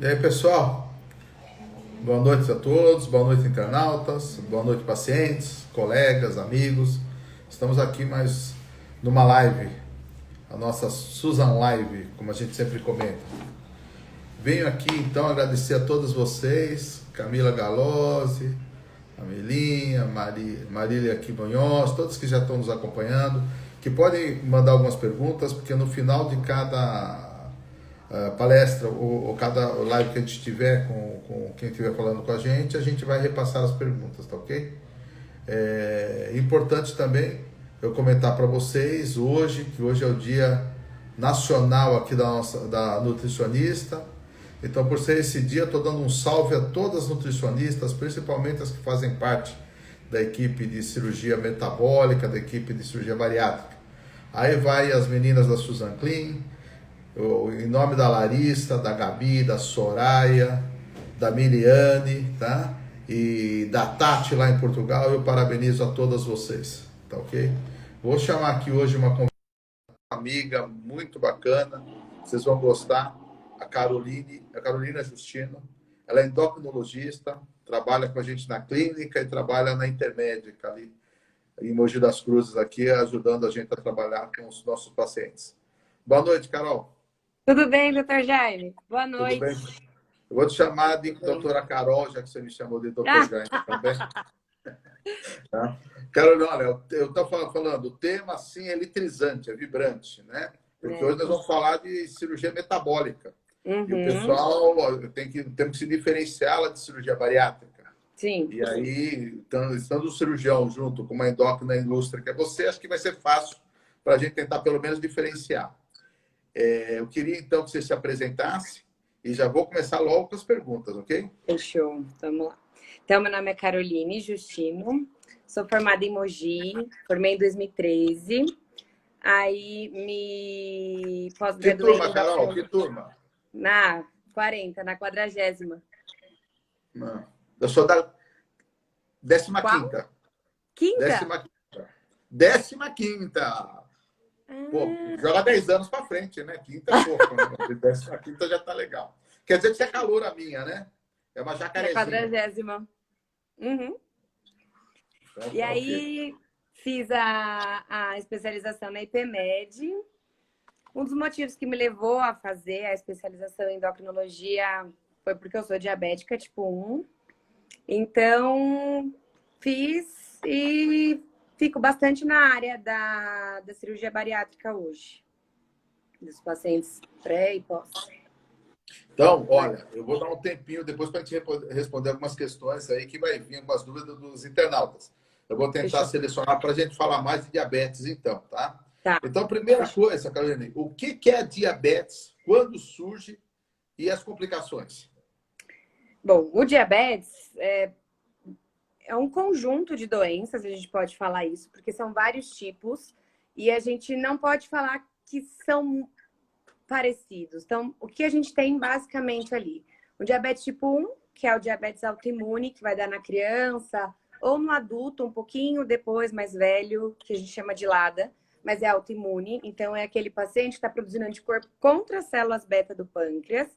E aí, pessoal? Boa noite a todos, boa noite, internautas, boa noite, pacientes, colegas, amigos. Estamos aqui mais numa live, a nossa Susan Live, como a gente sempre comenta. Venho aqui então agradecer a todos vocês, Camila Galozzi, Amelinha, Marília Quimonhos, todos que já estão nos acompanhando, que podem mandar algumas perguntas, porque no final de cada palestra ou cada live que a gente tiver com quem estiver falando com a gente vai repassar as perguntas, tá ok? É importante também eu comentar para vocês hoje, que hoje é o dia nacional aqui da nutricionista. Então, por ser esse dia, estou dando um salve a todas as nutricionistas, principalmente as que fazem parte da equipe de cirurgia metabólica, da equipe de cirurgia bariátrica. Aí vai as meninas da Susan Clean, em nome da Larissa, da Gabi, da Soraya, da Miriane, tá? E da Tati lá em Portugal, eu parabenizo a todas vocês, tá ok? Vou chamar aqui hoje uma amiga muito bacana, vocês vão gostar, a Carolina Justino. Ela é endocrinologista, trabalha com a gente na clínica e trabalha na Intermédica ali em Mogi das Cruzes aqui, ajudando a gente a trabalhar com os nossos pacientes. Boa noite, Carol. Tudo bem, doutor Jaime? Boa Tudo bem? noite. Eu vou te chamar de doutora Carol, já que você me chamou de doutor Jaime também. Tá? Carol, olha, eu estou falando, o tema assim é eletrizante, é vibrante, né? Porque hoje nós vamos falar de cirurgia metabólica. E o pessoal temos que se diferenciá-la de cirurgia bariátrica. Sim. E aí, estando o cirurgião junto com uma endócrina ilustre, que é você, acho que vai ser fácil para a gente tentar pelo menos diferenciar. Eu queria então que você se apresentasse e já vou começar logo com as perguntas, ok? Fechou. Vamos lá. Então, meu nome é Caroline Justino, sou formada em Mogi, formei em 2013. Aí me pós-graduei. Que turma, Carol? Que turma? Na 40, na 40ª. Não. Eu sou da 15ª. Quinta? 15ª. Pô, joga 10 anos para frente, né? Quinta é pouco, né? 15ª já tá legal. Quer dizer que você é caloura minha, né? É uma jacarezinha. 40ª. Então, e aí fiz a especialização na IPMED. Um dos motivos que me levou a fazer a especialização em endocrinologia foi porque eu sou diabética tipo 1. Então, fiz e fico bastante na área da cirurgia bariátrica hoje. Dos pacientes pré e pós. Então, olha, eu vou dar um tempinho depois para a gente responder algumas questões aí que vai vir algumas dúvidas dos internautas. Eu vou tentar selecionar para a gente falar mais de diabetes, então, tá? Então, primeira coisa, Carolina, o que é diabetes, quando surge e as complicações? Bom, o diabetes é um conjunto de doenças, a gente pode falar isso, porque são vários tipos e a gente não pode falar que são parecidos. Então, o que a gente tem basicamente ali? O diabetes tipo 1, que é o diabetes autoimune, que vai dar na criança ou no adulto, um pouquinho depois, mais velho, que a gente chama de LADA, mas é autoimune. Então, é aquele paciente que está produzindo anticorpo contra as células beta do pâncreas.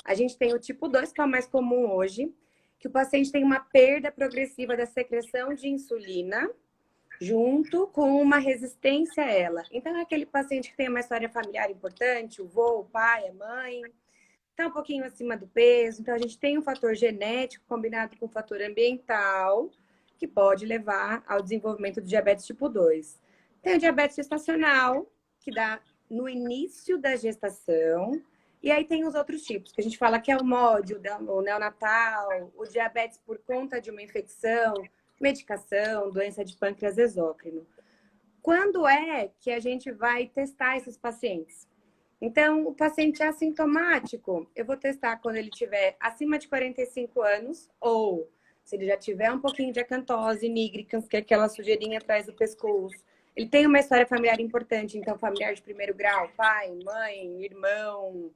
A gente tem o tipo 2, que é o mais comum hoje, que o paciente tem uma perda progressiva da secreção de insulina, junto com uma resistência a ela. Então, é aquele paciente que tem uma história familiar importante, o vô, o pai, a mãe, está um pouquinho acima do peso. Então, a gente tem um fator genético combinado com um fator ambiental, que pode levar ao desenvolvimento do diabetes tipo 2. Tem o diabetes gestacional, que dá no início da gestação. E aí tem os outros tipos, que a gente fala que é o MOD, o neonatal, o diabetes por conta de uma infecção, medicação, doença de pâncreas exócrino. Quando é que a gente vai testar esses pacientes? Então, o paciente é assintomático, eu vou testar quando ele tiver acima de 45 anos ou se ele já tiver um pouquinho de acantose nigricans, que é aquela sujeirinha atrás do pescoço. Ele tem uma história familiar importante, então familiar de primeiro grau, pai, mãe, irmão.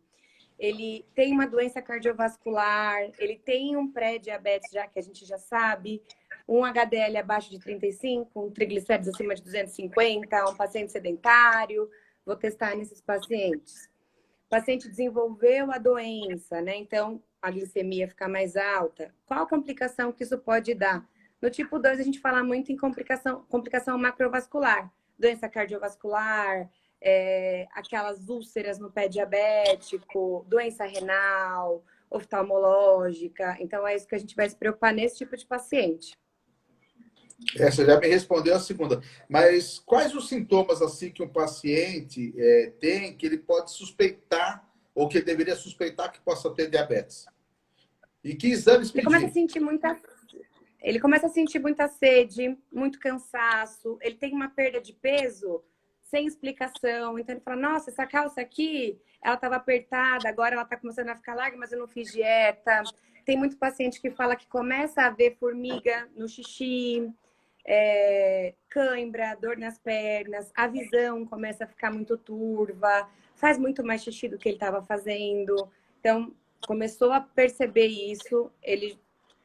Ele tem uma doença cardiovascular, ele tem um pré-diabetes, já que a gente já sabe, um HDL abaixo de 35, um triglicéridos acima de 250, um paciente sedentário. Vou testar nesses pacientes. O paciente desenvolveu a doença, né? Então, a glicemia ficar mais alta, qual complicação que isso pode dar? No tipo 2, a gente fala muito em complicação macrovascular, doença cardiovascular, aquelas úlceras no pé diabético, doença renal, oftalmológica. Então, é isso que a gente vai se preocupar nesse tipo de paciente. Essa já me respondeu a segunda. Mas quais os sintomas assim que um paciente tem que ele pode suspeitar ou que ele deveria suspeitar que possa ter diabetes? E que exames pedir? Ele começa a sentir muita sede, muito cansaço, ele tem uma perda de peso sem explicação. Então ele fala, nossa, essa calça aqui, ela estava apertada, agora ela está começando a ficar larga, mas eu não fiz dieta. Tem muito paciente que fala que começa a ver formiga no xixi, cãibra, dor nas pernas, a visão começa a ficar muito turva, faz muito mais xixi do que ele estava fazendo. Então, começou a perceber isso, ele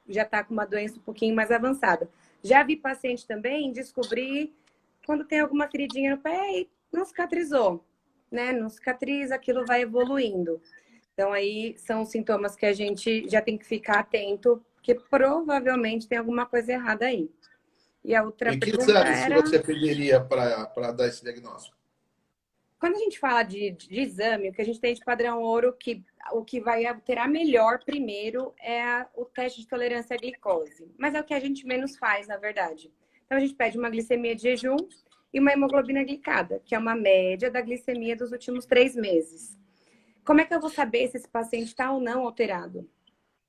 já está com uma doença um pouquinho mais avançada. Já vi paciente também descobrir quando tem alguma feridinha no pé e não cicatrizou, né? Não cicatriza, aquilo vai evoluindo. Então, aí são sintomas que a gente já tem que ficar atento, porque provavelmente tem alguma coisa errada aí. E a outra E que pergunta exames era... você pediria para dar esse diagnóstico? Quando a gente fala de exame, o que a gente tem de padrão ouro, o que vai alterar melhor primeiro é o teste de tolerância à glicose. Mas é o que a gente menos faz, na verdade. Então, a gente pede uma glicemia de jejum e uma hemoglobina glicada, que é uma média da glicemia dos últimos 3 meses. Como é que eu vou saber se esse paciente está ou não alterado?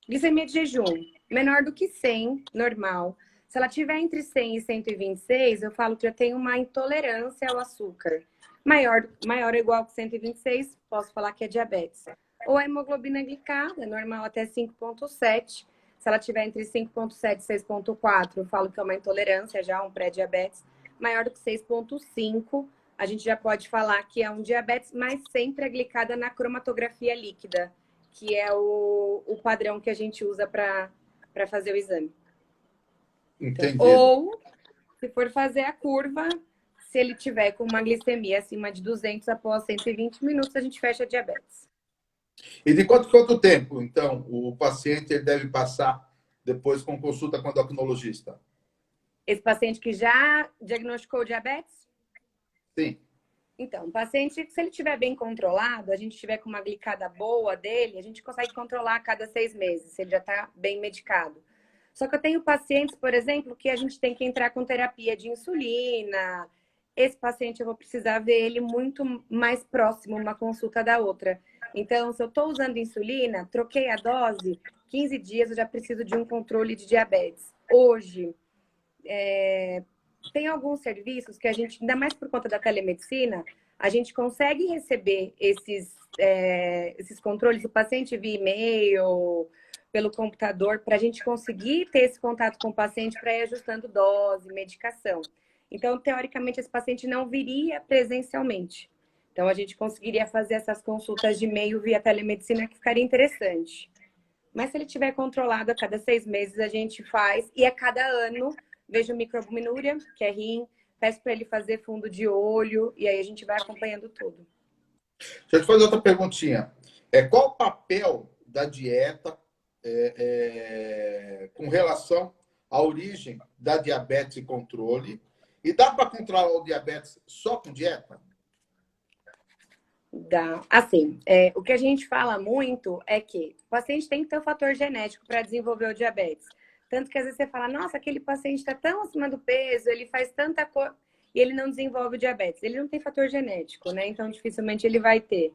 Glicemia de jejum, menor do que 100, normal. Se ela tiver entre 100 e 126, eu falo que já tem uma intolerância ao açúcar. Maior ou igual que 126, posso falar que é diabetes. Ou a hemoglobina glicada, normal até 5,7. Se ela tiver entre 5,7 e 6,4, eu falo que é uma intolerância, já um pré-diabetes. Maior do que 6,5, a gente já pode falar que é um diabetes, mas sempre é glicada na cromatografia líquida, que é o padrão que a gente usa para fazer o exame. Entendido. Então, ou, se for fazer a curva, se ele tiver com uma glicemia acima de 200 após 120 minutos, a gente fecha a diabetes. E de quanto tempo, então, o paciente ele deve passar depois com consulta com o endocrinologista? Esse paciente que já diagnosticou diabetes? Sim. Então, o paciente, se ele estiver bem controlado, a gente estiver com uma glicada boa dele, a gente consegue controlar a cada 6 meses, se ele já está bem medicado. Só que eu tenho pacientes, por exemplo, que a gente tem que entrar com terapia de insulina. Esse paciente eu vou precisar ver ele muito mais próximo, uma consulta da outra. Então, se eu estou usando insulina, troquei a dose, 15 dias eu já preciso de um controle de diabetes. Hoje, tem alguns serviços que a gente, ainda mais por conta da telemedicina, a gente consegue receber esses controles do paciente via e-mail, pelo computador, para a gente conseguir ter esse contato com o paciente para ir ajustando dose, medicação. Então, teoricamente, esse paciente não viria presencialmente. Então, a gente conseguiria fazer essas consultas de e-mail via telemedicina, que ficaria interessante. Mas se ele tiver controlado a cada 6 meses, a gente faz. E a cada ano, vejo microalbuminúria, que é rim, peço para ele fazer fundo de olho, e aí a gente vai acompanhando tudo. Deixa eu te fazer outra perguntinha. Qual o papel da dieta com relação à origem da diabetes e controle? E dá para controlar o diabetes só com dieta? Dá. Assim, o que a gente fala muito é que o paciente tem que ter um fator genético para desenvolver o diabetes. Tanto que às vezes você fala, nossa, aquele paciente está tão acima do peso, ele faz tanta coisa e ele não desenvolve o diabetes. Ele não tem fator genético, né? Então, dificilmente ele vai ter.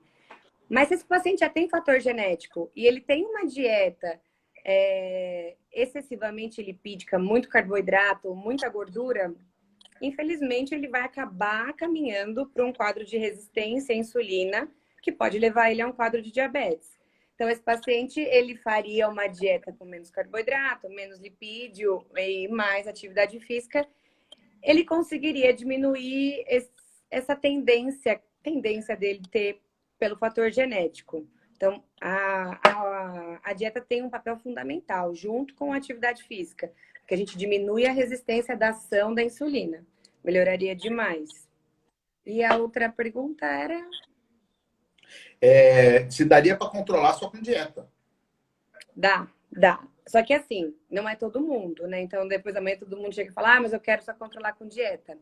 Mas se esse paciente já tem fator genético e ele tem uma dieta excessivamente lipídica, muito carboidrato, muita gordura, infelizmente ele vai acabar caminhando para um quadro de resistência à insulina, que pode levar ele a um quadro de diabetes. Então, esse paciente, ele faria uma dieta com menos carboidrato, menos lipídio e mais atividade física, ele conseguiria diminuir essa tendência dele ter pelo fator genético. Então, a dieta tem um papel fundamental, junto com a atividade física, porque a gente diminui a resistência da ação da insulina. Melhoraria demais. E a outra pergunta era? Se daria para controlar só com dieta. Dá. Só que assim, não é todo mundo, né? Então, depois amanhã todo mundo chega e fala, mas eu quero só controlar com dieta.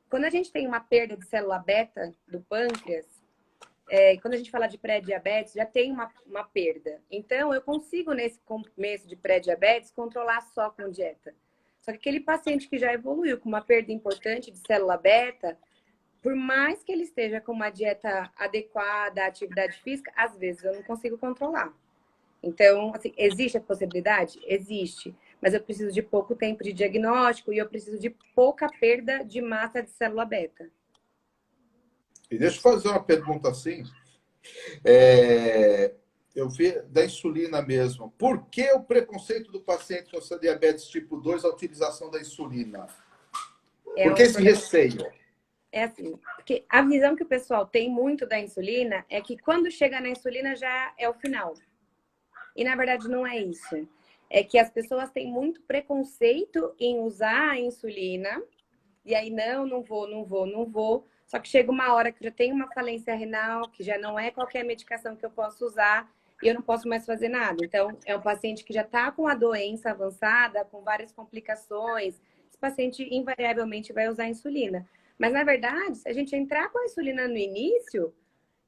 Quando a gente tem uma perda de célula beta do pâncreas, quando a gente fala de pré-diabetes, já tem uma perda. Então, eu consigo, nesse começo de pré-diabetes, controlar só com dieta. Só que aquele paciente que já evoluiu com uma perda importante de célula beta, por mais que ele esteja com uma dieta adequada, atividade física, às vezes eu não consigo controlar. Então, assim, existe a possibilidade? Existe. Mas eu preciso de pouco tempo de diagnóstico e eu preciso de pouca perda de massa de célula beta. E deixa eu fazer uma pergunta assim. Eu vi da insulina mesmo. Por que o preconceito do paciente com essa diabetes tipo 2 à utilização da insulina? Por que esse receio? É assim, porque a visão que o pessoal tem muito da insulina é que quando chega na insulina já é o final. E na verdade não é isso. É que as pessoas têm muito preconceito em usar a insulina. E aí, não vou. Só que chega uma hora que já tem uma falência renal, que já não é qualquer medicação que eu posso usar e eu não posso mais fazer nada. Então, é um paciente que já está com a doença avançada, com várias complicações. Esse paciente invariavelmente vai usar insulina. Mas, na verdade, se a gente entrar com a insulina no início,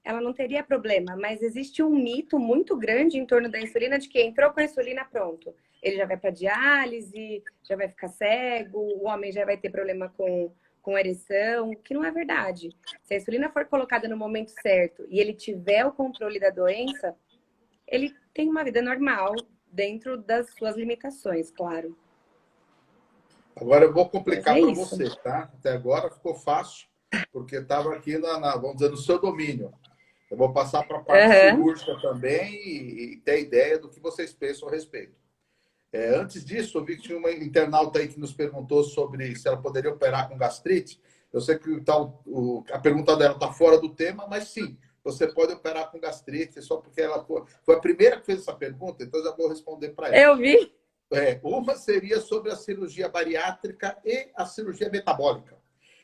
ela não teria problema. Mas existe um mito muito grande em torno da insulina de que entrou com a insulina, pronto. Ele já vai para diálise, já vai ficar cego, o homem já vai ter problema com ereção, que não é verdade. Se a insulina for colocada no momento certo e ele tiver o controle da doença, ele tem uma vida normal, dentro das suas limitações, claro. Agora eu vou complicar para isso. você, tá? Até agora ficou fácil, porque estava aqui, vamos dizer, no seu domínio. Eu vou passar para a parte cirúrgica também e ter ideia do que vocês pensam a respeito. Antes disso, eu vi que tinha uma internauta aí que nos perguntou sobre se ela poderia operar com gastrite. Eu sei que a pergunta dela está fora do tema, mas sim, você pode operar com gastrite, só porque ela foi a primeira que fez essa pergunta, então eu já vou responder para ela. Eu vi. Uma seria sobre a cirurgia bariátrica e a cirurgia metabólica.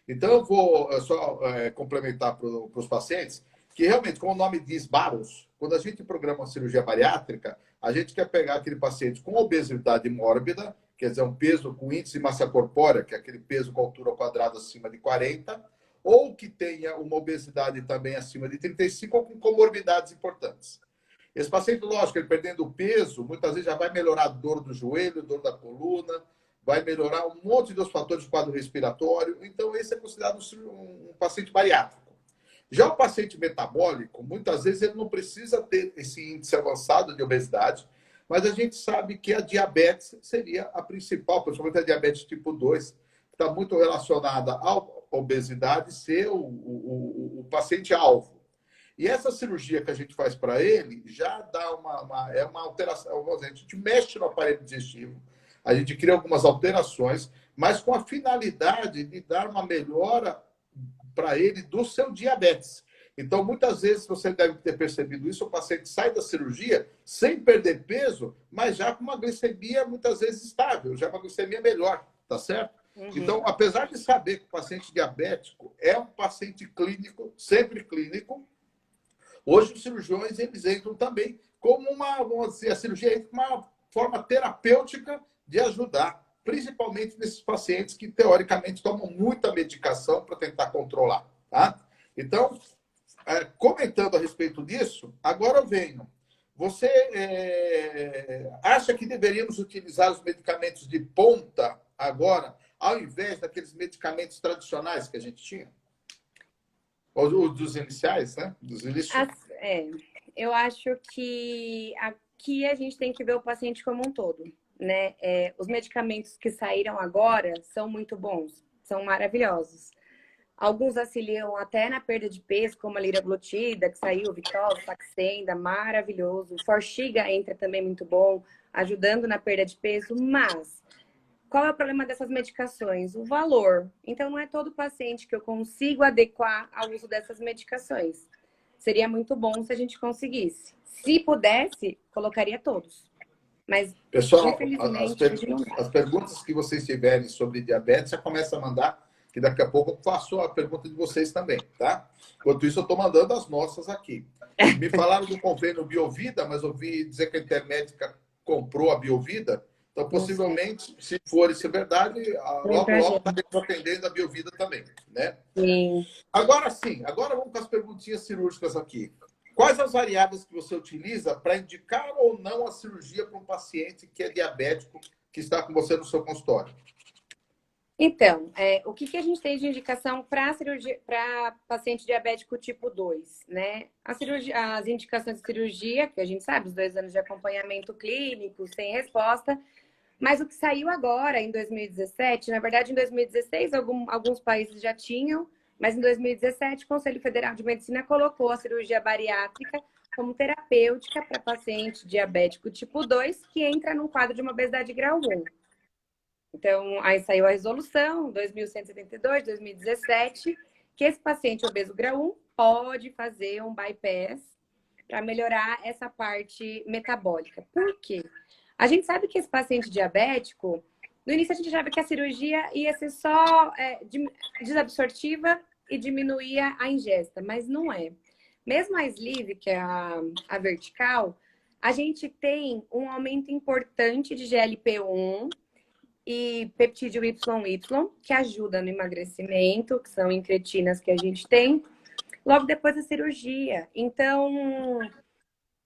Então, eu vou só complementar para os pacientes que realmente, como o nome diz, baros, quando a gente programa uma cirurgia bariátrica, a gente quer pegar aquele paciente com obesidade mórbida, quer dizer, um peso com índice de massa corpórea, que é aquele peso com altura ao quadrado acima de 40, ou que tenha uma obesidade também acima de 35, ou com comorbidades importantes. Esse paciente, lógico, ele perdendo peso, muitas vezes já vai melhorar a dor do joelho, dor da coluna, vai melhorar um monte dos fatores do quadro respiratório. Então, esse é considerado um paciente bariátrico. Já o paciente metabólico, muitas vezes ele não precisa ter esse índice avançado de obesidade, mas a gente sabe que a diabetes seria a principal, principalmente a diabetes tipo 2, que está muito relacionada à obesidade, ser o paciente-alvo. E essa cirurgia que a gente faz para ele já dá uma alteração. A gente mexe no aparelho digestivo, a gente cria algumas alterações, mas com a finalidade de dar uma melhora para ele do seu diabetes. Então, muitas vezes, você deve ter percebido isso, o paciente sai da cirurgia sem perder peso, mas já com uma glicemia muitas vezes estável, já com uma glicemia melhor, tá certo? Uhum. Então, apesar de saber que o paciente diabético é um paciente clínico, sempre clínico, hoje os cirurgiões eles entram também como vamos dizer, a cirurgia entra como uma forma terapêutica de ajudar, principalmente nesses pacientes que teoricamente tomam muita medicação para tentar controlar, tá? Então, comentando a respeito disso, agora eu venho. Você acha que deveríamos utilizar os medicamentos de ponta agora, ao invés daqueles medicamentos tradicionais que a gente tinha? Ou dos iniciais, né? Dos iniciais. Eu acho que aqui a gente tem que ver o paciente como um todo, né? Os medicamentos que saíram agora são muito bons, são maravilhosos. Alguns auxiliam até na perda de peso, como a liraglutida, que saiu, o Vitol, Saxenda, maravilhoso. O Forxiga entra também muito bom, ajudando na perda de peso, mas qual é o problema dessas medicações? O valor. Então, não é todo paciente que eu consigo adequar ao uso dessas medicações. Seria muito bom se a gente conseguisse. Se pudesse, colocaria todos. Mas, pessoal, infelizmente, as perguntas que vocês tiverem sobre diabetes, já começa a mandar, que daqui a pouco eu faço a pergunta de vocês também, tá? Enquanto isso, eu estou mandando as nossas aqui. Me falaram do convênio Biovida, mas ouvi dizer que a Intermédica comprou a Biovida, então Não sei. possivelmente, se for isso verdade, Vem logo, pra logo gente. estaremos atendendo a Biovida também, né? Sim. Agora sim, agora vamos com as perguntinhas cirúrgicas aqui. Quais as variáveis que você utiliza para indicar ou não a cirurgia para um paciente que é diabético, que está com você no seu consultório? Então, o que a gente tem de indicação para cirurgia, para paciente diabético tipo 2, né? As indicações de cirurgia, que a gente sabe, os 2 anos de acompanhamento clínico, sem resposta, mas o que saiu agora, em 2017, na verdade, em 2016, alguns países já tinham, mas em 2017, o Conselho Federal de Medicina colocou a cirurgia bariátrica como terapêutica para paciente diabético tipo 2, que entra num quadro de uma obesidade grau 1. Então, aí saiu a resolução, 2172, 2017, que esse paciente obeso grau 1 pode fazer um bypass para melhorar essa parte metabólica. Por quê? A gente sabe que esse paciente diabético, no início a gente achava que a cirurgia ia ser só desabsortiva e diminuía a ingesta, mas não é. Mesmo a sleeve, que é a vertical, a gente tem um aumento importante de GLP-1 e peptídeo YY, que ajuda no emagrecimento, que são incretinas que a gente tem, logo depois da cirurgia. Então,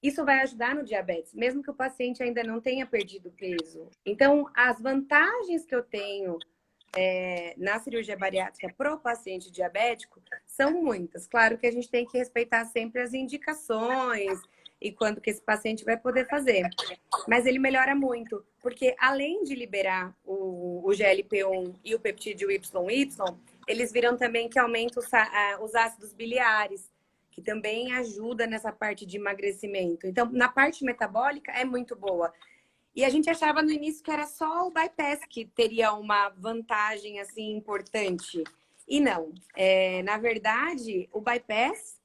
isso vai ajudar no diabetes, mesmo que o paciente ainda não tenha perdido peso. Então, as vantagens que eu tenho na cirurgia bariátrica para o paciente diabético são muitas. Claro que a gente tem que respeitar sempre as indicações e quando que esse paciente vai poder fazer. Mas ele melhora muito, porque além de liberar o GLP-1 e o peptídeo YY, eles viram também que aumenta os ácidos biliares, que também ajuda nessa parte de emagrecimento. Então, na parte metabólica é muito boa. E a gente achava no início que era só o bypass que teria uma vantagem assim importante. E não. Na verdade, o bypass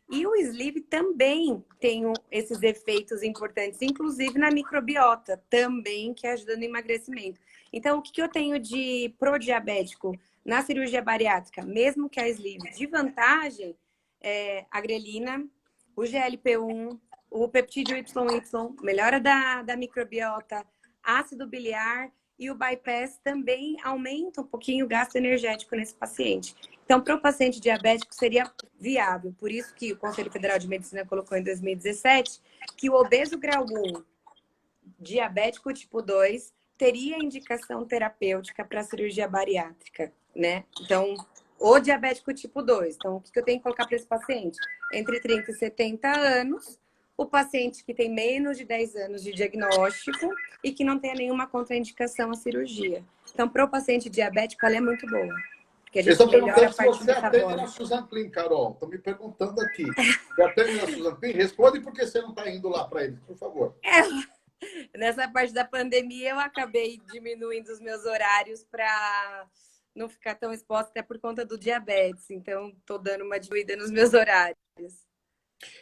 e o sleeve também tem esses efeitos importantes, inclusive na microbiota, também, que ajuda no emagrecimento. Então, o que eu tenho de prodiabético na cirurgia bariátrica, mesmo que a sleeve de vantagem, a grelina, o GLP-1, o peptídeo YY, melhora da microbiota, ácido biliar e o bypass também aumenta um pouquinho o gasto energético nesse paciente. Então, para o paciente diabético seria viável. Por isso que o Conselho Federal de Medicina colocou em 2017 que o obeso grau 1, diabético tipo 2, teria indicação terapêutica para cirurgia bariátrica, né? Então, o diabético tipo 2. Então, o que eu tenho que colocar para esse paciente? Entre 30 e 70 anos, o paciente que tem menos de 10 anos de diagnóstico e que não tenha nenhuma contraindicação à cirurgia. Então, para o paciente diabético, ela é muito boa. Porque a Eles gente estão melhora perguntando a se parte você atende na metabólica. Suzan Clean, Carol. Estão me perguntando aqui. Você atende na Suzan Clean? Responde por que você não está indo lá para eles, por favor. Nessa parte da pandemia, eu acabei diminuindo os meus horários para não ficar tão exposta, até por conta do diabetes. Então, estou dando uma diminuída nos meus horários.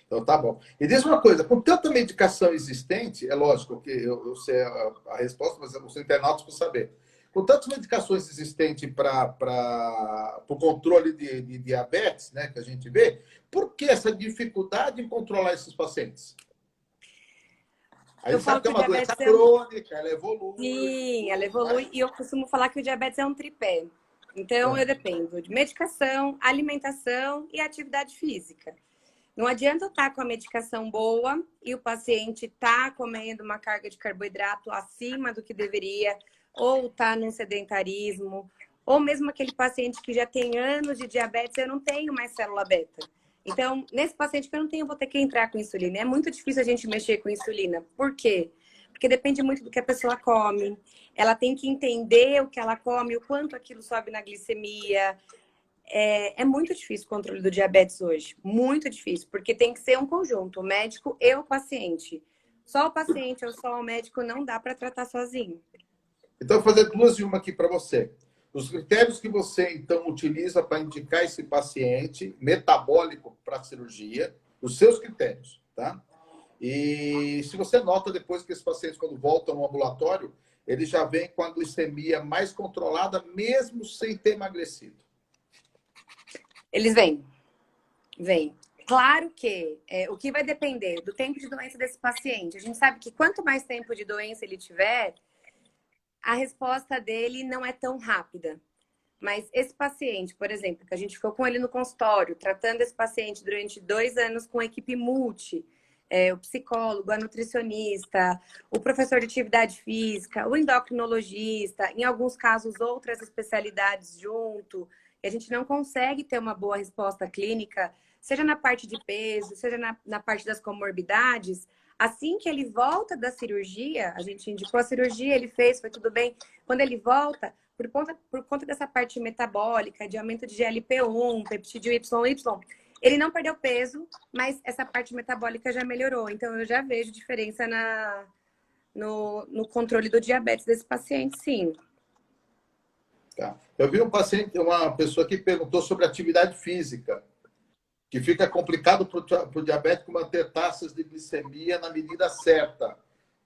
Então, tá bom. E diz uma coisa, com tanta medicação existente, é lógico que eu sei a resposta, mas os internautas precisam saber. Com tantas medicações existentes para o controle de diabetes, né, que a gente vê, por que essa dificuldade em controlar esses pacientes? A Eu gente sabe falo que é que o uma doença diabetes crônica, ela evolui, sim, ela mas evolui. E eu costumo falar que o diabetes é um tripé. Então, eu dependo de medicação, alimentação e atividade física. Não adianta eu estar com a medicação boa e o paciente tá comendo uma carga de carboidrato acima do que deveria, ou tá num sedentarismo, ou mesmo aquele paciente que já tem anos de diabetes, eu não tenho mais célula beta. Então, nesse paciente que eu não tenho, eu vou ter que entrar com insulina. É muito difícil a gente mexer com insulina. Por quê? Porque depende muito do que a pessoa come. Ela tem que entender o que ela come, o quanto aquilo sobe na glicemia. É muito difícil o controle do diabetes hoje. Muito difícil, porque tem que ser um conjunto, o médico e o paciente. Só o paciente ou só o médico não dá para tratar sozinho. então, vou fazer duas e uma aqui para você. Os critérios que você, então, utiliza para indicar esse paciente metabólico para a cirurgia, os seus critérios, tá? E se você nota depois que esses pacientes, quando voltam no ambulatório, eles já vêm com a glicemia mais controlada, mesmo sem ter emagrecido. Eles vêm. Claro que o que vai depender do tempo de doença desse paciente. A gente sabe que quanto mais tempo de doença ele tiver, a resposta dele não é tão rápida. Mas esse paciente, por exemplo, que a gente ficou com ele no consultório, tratando esse paciente durante 2 anos com a equipe multi, o psicólogo, a nutricionista, o professor de atividade física, o endocrinologista, em alguns casos outras especialidades junto, e a gente não consegue ter uma boa resposta clínica, seja na parte de peso, seja na parte das comorbidades. Assim que ele volta da cirurgia, a gente indicou a cirurgia, ele fez, foi tudo bem. Quando ele volta, por conta dessa parte metabólica, de aumento de GLP-1, peptídeo YY, ele não perdeu peso, mas essa parte metabólica já melhorou. Então, eu já vejo diferença no controle do diabetes desse paciente, sim. Tá. Eu vi um paciente, uma pessoa que perguntou sobre atividade física, que fica complicado para o diabético manter taxas de glicemia na medida certa.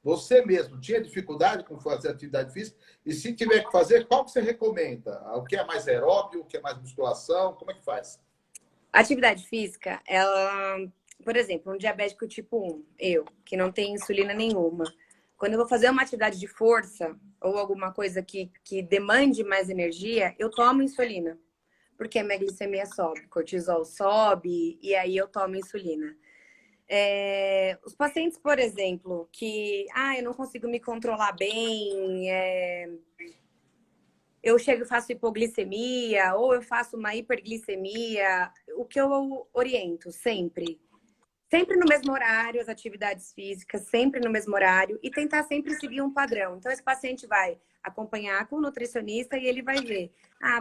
Você mesmo tinha dificuldade com fazer atividade física? E se tiver que fazer, qual que você recomenda? O que é mais aeróbio, o que é mais musculação? Como é que faz? Atividade física, ela, por exemplo, um diabético tipo 1, que não tem insulina nenhuma, quando eu vou fazer uma atividade de força ou alguma coisa que demande mais energia, eu tomo insulina, porque a minha glicemia sobe, cortisol sobe, e aí eu tomo insulina. Os pacientes, por exemplo, que eu não consigo me controlar bem, eu chego e faço hipoglicemia, ou eu faço uma hiperglicemia, o que eu oriento sempre? Sempre no mesmo horário, as atividades físicas, sempre no mesmo horário, e tentar sempre seguir um padrão. Então, esse paciente vai acompanhar com o nutricionista e ele vai ver.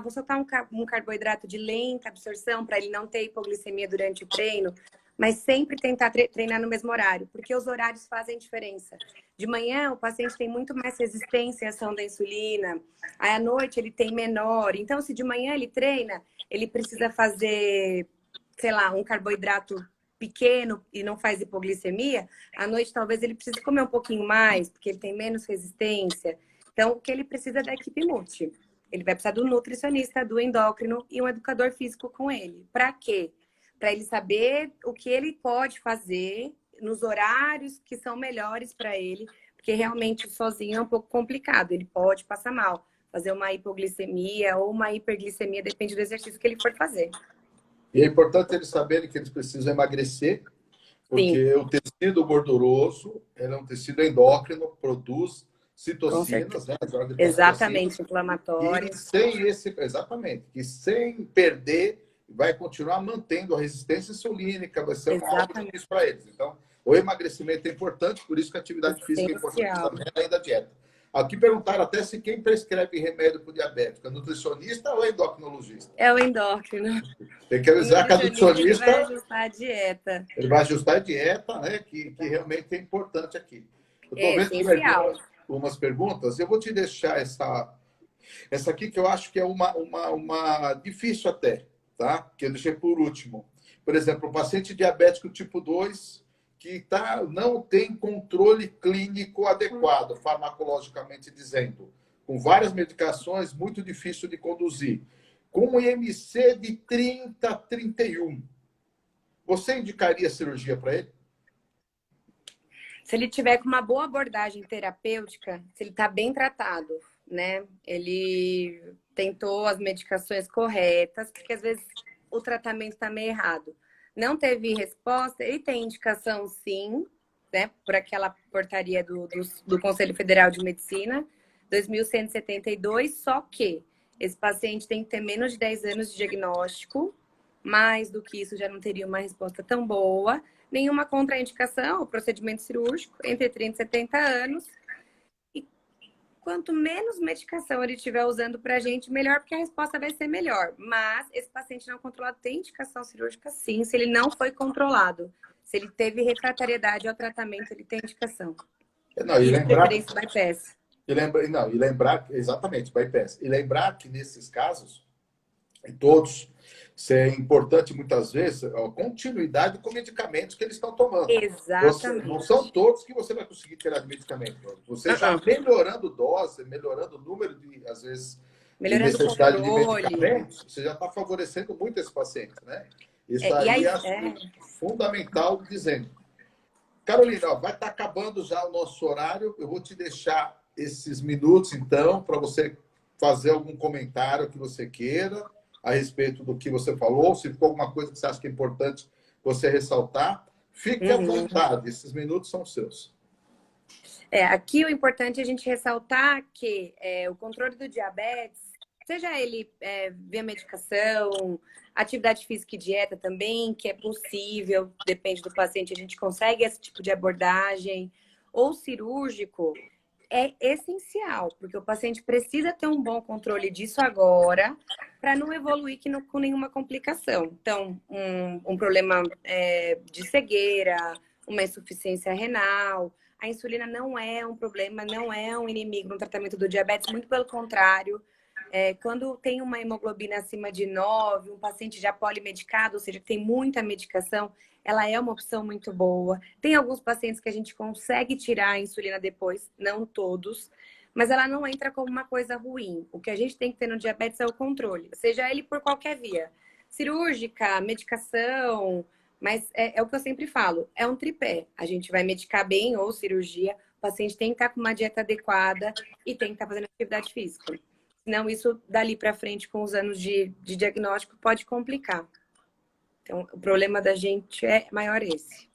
Vou soltar um carboidrato de lenta absorção para ele não ter hipoglicemia durante o treino, mas sempre tentar treinar no mesmo horário, porque os horários fazem diferença. De manhã, o paciente tem muito mais resistência à ação da insulina, aí à noite ele tem menor. Então, se de manhã ele treina, ele precisa fazer, sei lá, um carboidrato pequeno e não faz hipoglicemia, à noite talvez ele precise comer um pouquinho mais, porque ele tem menos resistência. Então, o que ele precisa é da equipe multi. Ele vai precisar do nutricionista, do endócrino e um educador físico com ele. Para quê? Para ele saber o que ele pode fazer nos horários que são melhores para ele, porque realmente sozinho é um pouco complicado, ele pode passar mal, fazer uma hipoglicemia ou uma hiperglicemia, depende do exercício que ele for fazer. E é importante eles saberem que eles precisam emagrecer, porque o tecido gorduroso é um tecido endócrino, produz citocinas, né? Exatamente, inflamatórias. Exatamente, que sem perder, vai continuar mantendo a resistência insulínica, vai ser algo difícil para eles. Então, o emagrecimento é importante, por isso que a atividade física é importante também, além da dieta. Aqui perguntaram até se quem prescreve remédio para o diabético é nutricionista ou endocrinologista. É o endócrino. Tem que avisar que a nutricionista... Ele vai ajustar a dieta. Ele vai ajustar a dieta, né? Que realmente é importante aqui. Eu estou vendo que vai vir umas perguntas. Eu vou te deixar essa aqui, que eu acho que é uma difícil até, tá? Que eu deixei por último. Por exemplo, o paciente diabético tipo 2 que não tem controle clínico adequado, farmacologicamente dizendo, com várias medicações, muito difícil de conduzir, com um IMC de 30 a 31. Você indicaria cirurgia para ele? Se ele tiver com uma boa abordagem terapêutica, se ele está bem tratado, né? Ele tentou as medicações corretas, porque às vezes o tratamento está meio errado. Não teve resposta, ele tem indicação sim, né? Por aquela portaria do Conselho Federal de Medicina, 2172, só que esse paciente tem que ter menos de 10 anos de diagnóstico, mais do que isso já não teria uma resposta tão boa, nenhuma contraindicação, o procedimento cirúrgico, entre 30 e 70 anos. E quanto menos medicação ele estiver usando para a gente, melhor, porque a resposta vai ser melhor. Mas esse paciente não controlado tem indicação cirúrgica sim, se ele não foi controlado. Se ele teve refratariedade ao tratamento, ele tem indicação. Não, e lembrar... bypass. Exatamente, bypass. E lembrar que nesses casos, em todos, isso é importante muitas vezes, a continuidade com medicamentos que eles estão tomando. Exatamente. Não são todos que você vai conseguir tirar de medicamento. Você já melhorando dose, melhorando o número de, às vezes, de necessidade de medicamentos, você já está favorecendo muito esse paciente, né? Isso aí acho fundamental dizendo. Carolina, ó, vai estar acabando já o nosso horário. Eu vou te deixar esses minutos, então, para você fazer algum comentário que você queira a respeito do que você falou. Se ficou alguma coisa que você acha que é importante você ressaltar, fique à vontade. Esses minutos são seus. Aqui o importante é a gente ressaltar que o controle do diabetes, seja ele via medicação, atividade física e dieta também, que é possível, depende do paciente, a gente consegue esse tipo de abordagem, ou cirúrgico, é essencial, porque o paciente precisa ter um bom controle disso agora, para não evoluir com nenhuma complicação. Então, um problema de cegueira, uma insuficiência renal. A insulina não é um problema, não é um inimigo no tratamento do diabetes, muito pelo contrário. Quando tem uma hemoglobina acima de 9, um paciente já polimedicado, ou seja, que tem muita medicação, ela é uma opção muito boa. Tem alguns pacientes que a gente consegue tirar a insulina depois, não todos, mas ela não entra como uma coisa ruim. O que a gente tem que ter no diabetes é o controle, seja ele por qualquer via. Cirúrgica, medicação, mas é o que eu sempre falo, é um tripé. A gente vai medicar bem ou cirurgia, o paciente tem que estar com uma dieta adequada e tem que estar fazendo atividade física. Senão isso dali para frente, com os anos de diagnóstico, pode complicar. Então, o problema da gente é maior esse.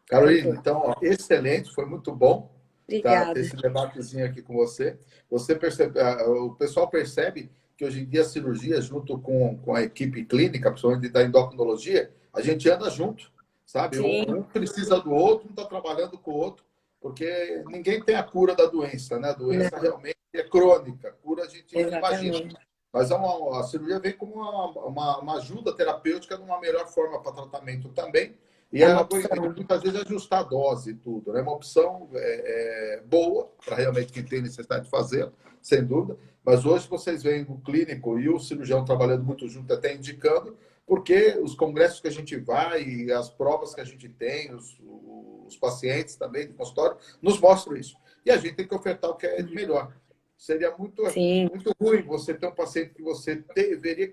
Carolina, então, ó, excelente, foi muito bom ter esse debatezinho aqui com você. O pessoal percebe que hoje em dia a cirurgia, junto com a equipe clínica, principalmente da endocrinologia, a gente anda junto, sabe? Um precisa do outro, um está trabalhando com o outro, porque ninguém tem a cura da doença, né? A doença realmente é crônica, a cura a gente não imagina. Mas a cirurgia vem como uma ajuda terapêutica numa melhor forma para tratamento também. E muitas vezes ajustar a dose e tudo. É, né? Uma opção boa para realmente quem tem necessidade de fazer, sem dúvida. Mas hoje vocês veem o clínico e o cirurgião trabalhando muito junto, até indicando, porque os congressos que a gente vai e as provas que a gente tem, os pacientes também do consultório, nos mostram isso. E a gente tem que ofertar o que é melhor. Seria muito ruim você ter um paciente que você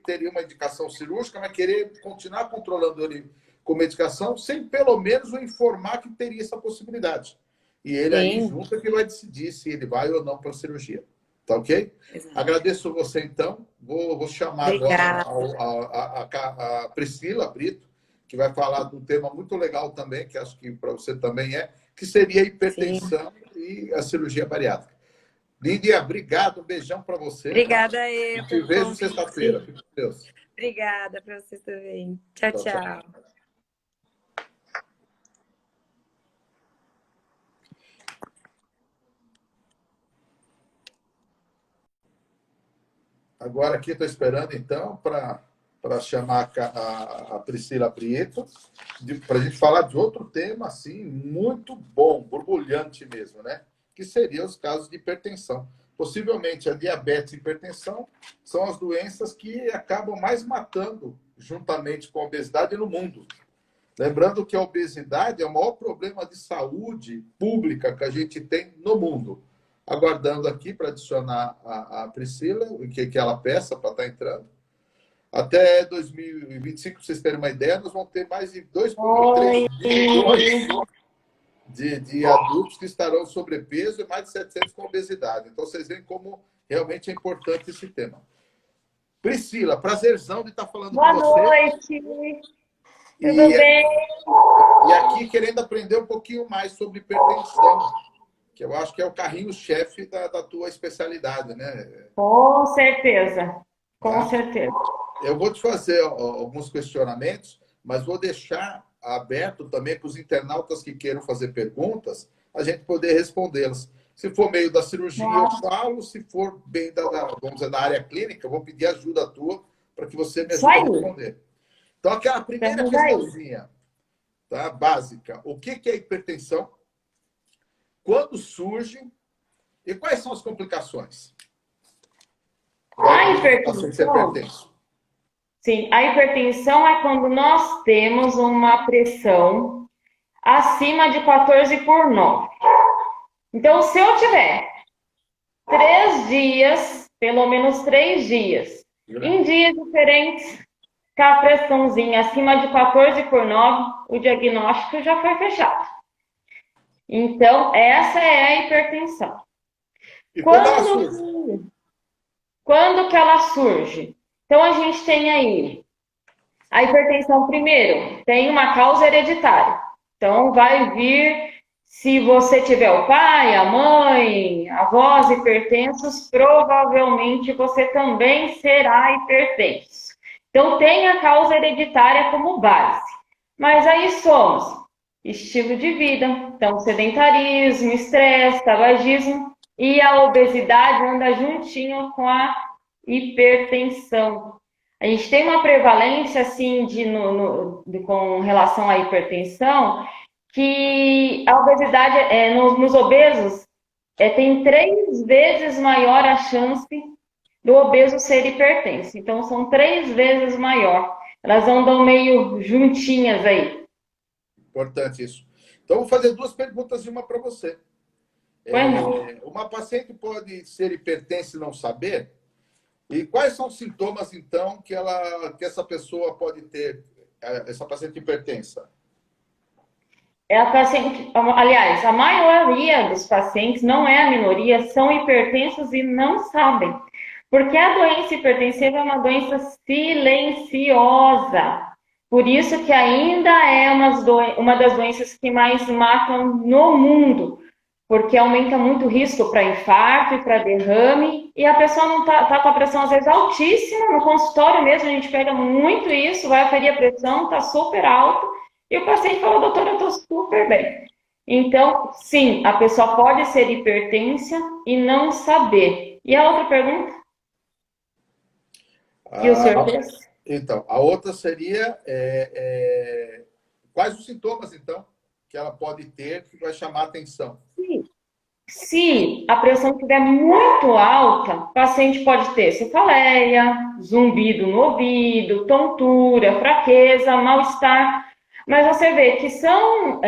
teria uma indicação cirúrgica, mas querer continuar controlando ele com medicação, sem pelo menos o informar que teria essa possibilidade. E ele aí junto é que vai decidir se ele vai ou não para a cirurgia. Tá ok? Exato. Agradeço você, então. Vou chamar agora a Priscila Brito, que vai falar de um tema muito legal também, que acho que para você também que seria a hipertensão e a cirurgia bariátrica. Lídia, obrigado. Um beijão para você. Obrigada, eu. Te vejo sexta-feira. Fique com Deus. Obrigada para vocês também. Tchau, tchau. Agora aqui estou esperando, então, para chamar a Priscila Prieto, para a gente falar de outro tema, assim, muito bom, borbulhante mesmo, né? Que seria os casos de hipertensão. Possivelmente a diabetes e a hipertensão são as doenças que acabam mais matando, juntamente com a obesidade, no mundo. Lembrando que a obesidade é o maior problema de saúde pública que a gente tem no mundo. Aguardando aqui para adicionar a Priscila, o que ela peça para estar entrando. Até 2025, para vocês terem uma ideia, nós vamos ter mais de 2,3 milhões de adultos que estarão sobrepeso e mais de 700 com obesidade. Então, vocês veem como realmente é importante esse tema. Priscila, prazerzão de estar falando com você. Boa noite. Tudo bem? E aqui, querendo aprender um pouquinho mais sobre hipertensão, que eu acho que é o carrinho-chefe da tua especialidade, né? Com certeza. Com certeza. Eu vou te fazer alguns questionamentos, mas vou deixar aberto também para os internautas que queiram fazer perguntas, a gente poder respondê-las. Se for meio da cirurgia, eu falo. Se for bem vamos dizer, da área clínica, eu vou pedir ajuda tua para que você me ajude a responder. Então, aquela primeira questãozinha, tá? Básica. O que é hipertensão? Quando surge e quais são as complicações? A hipertensão. Sim, a hipertensão é quando nós temos uma pressão acima de 14/9. Então, se eu tiver 3 dias, pelo menos 3 dias, em dias diferentes, com a pressãozinha acima de 14/9, o diagnóstico já foi fechado. Então, essa é a hipertensão. E quando ela surge? Quando que ela surge? Então, a gente tem aí a hipertensão primeiro, tem uma causa hereditária. Então, vai vir, se você tiver o pai, a mãe, avós hipertensos, provavelmente você também será hipertenso. Então, tem a causa hereditária como base. Mas aí somos estilo de vida, então sedentarismo, estresse, tabagismo e a obesidade anda juntinho com a hipertensão. A gente tem uma prevalência, assim, com relação à hipertensão, que a obesidade, nos obesos, tem 3 vezes maior a chance do obeso ser hipertenso. Então, são 3 vezes maior. Elas andam meio juntinhas aí. Importante isso. Então, vou fazer 2 perguntas e uma para você. Uma paciente pode ser hipertensa e não saber? E quais são os sintomas, então, que essa pessoa pode ter, essa paciente hipertensa? Aliás, a maioria dos pacientes, não é a minoria, são hipertensos e não sabem. Porque a doença hipertensiva é uma doença silenciosa. Por isso que ainda é uma das doenças que mais matam no mundo. Porque aumenta muito o risco para infarto e para derrame. E a pessoa não tá com a pressão, às vezes, altíssima. No consultório mesmo, a gente pega muito isso, vai aferir a pressão, está super alto. E o paciente fala, doutora, eu estou super bem. Então, sim, a pessoa pode ser hipertensa e não saber. E a outra pergunta? E o senhor fez? Então, a outra seria quais os sintomas, então, que ela pode ter que vai chamar a atenção? Sim. Se a pressão estiver muito alta, o paciente pode ter cefaleia, zumbido no ouvido, tontura, fraqueza, mal-estar. Mas você vê que são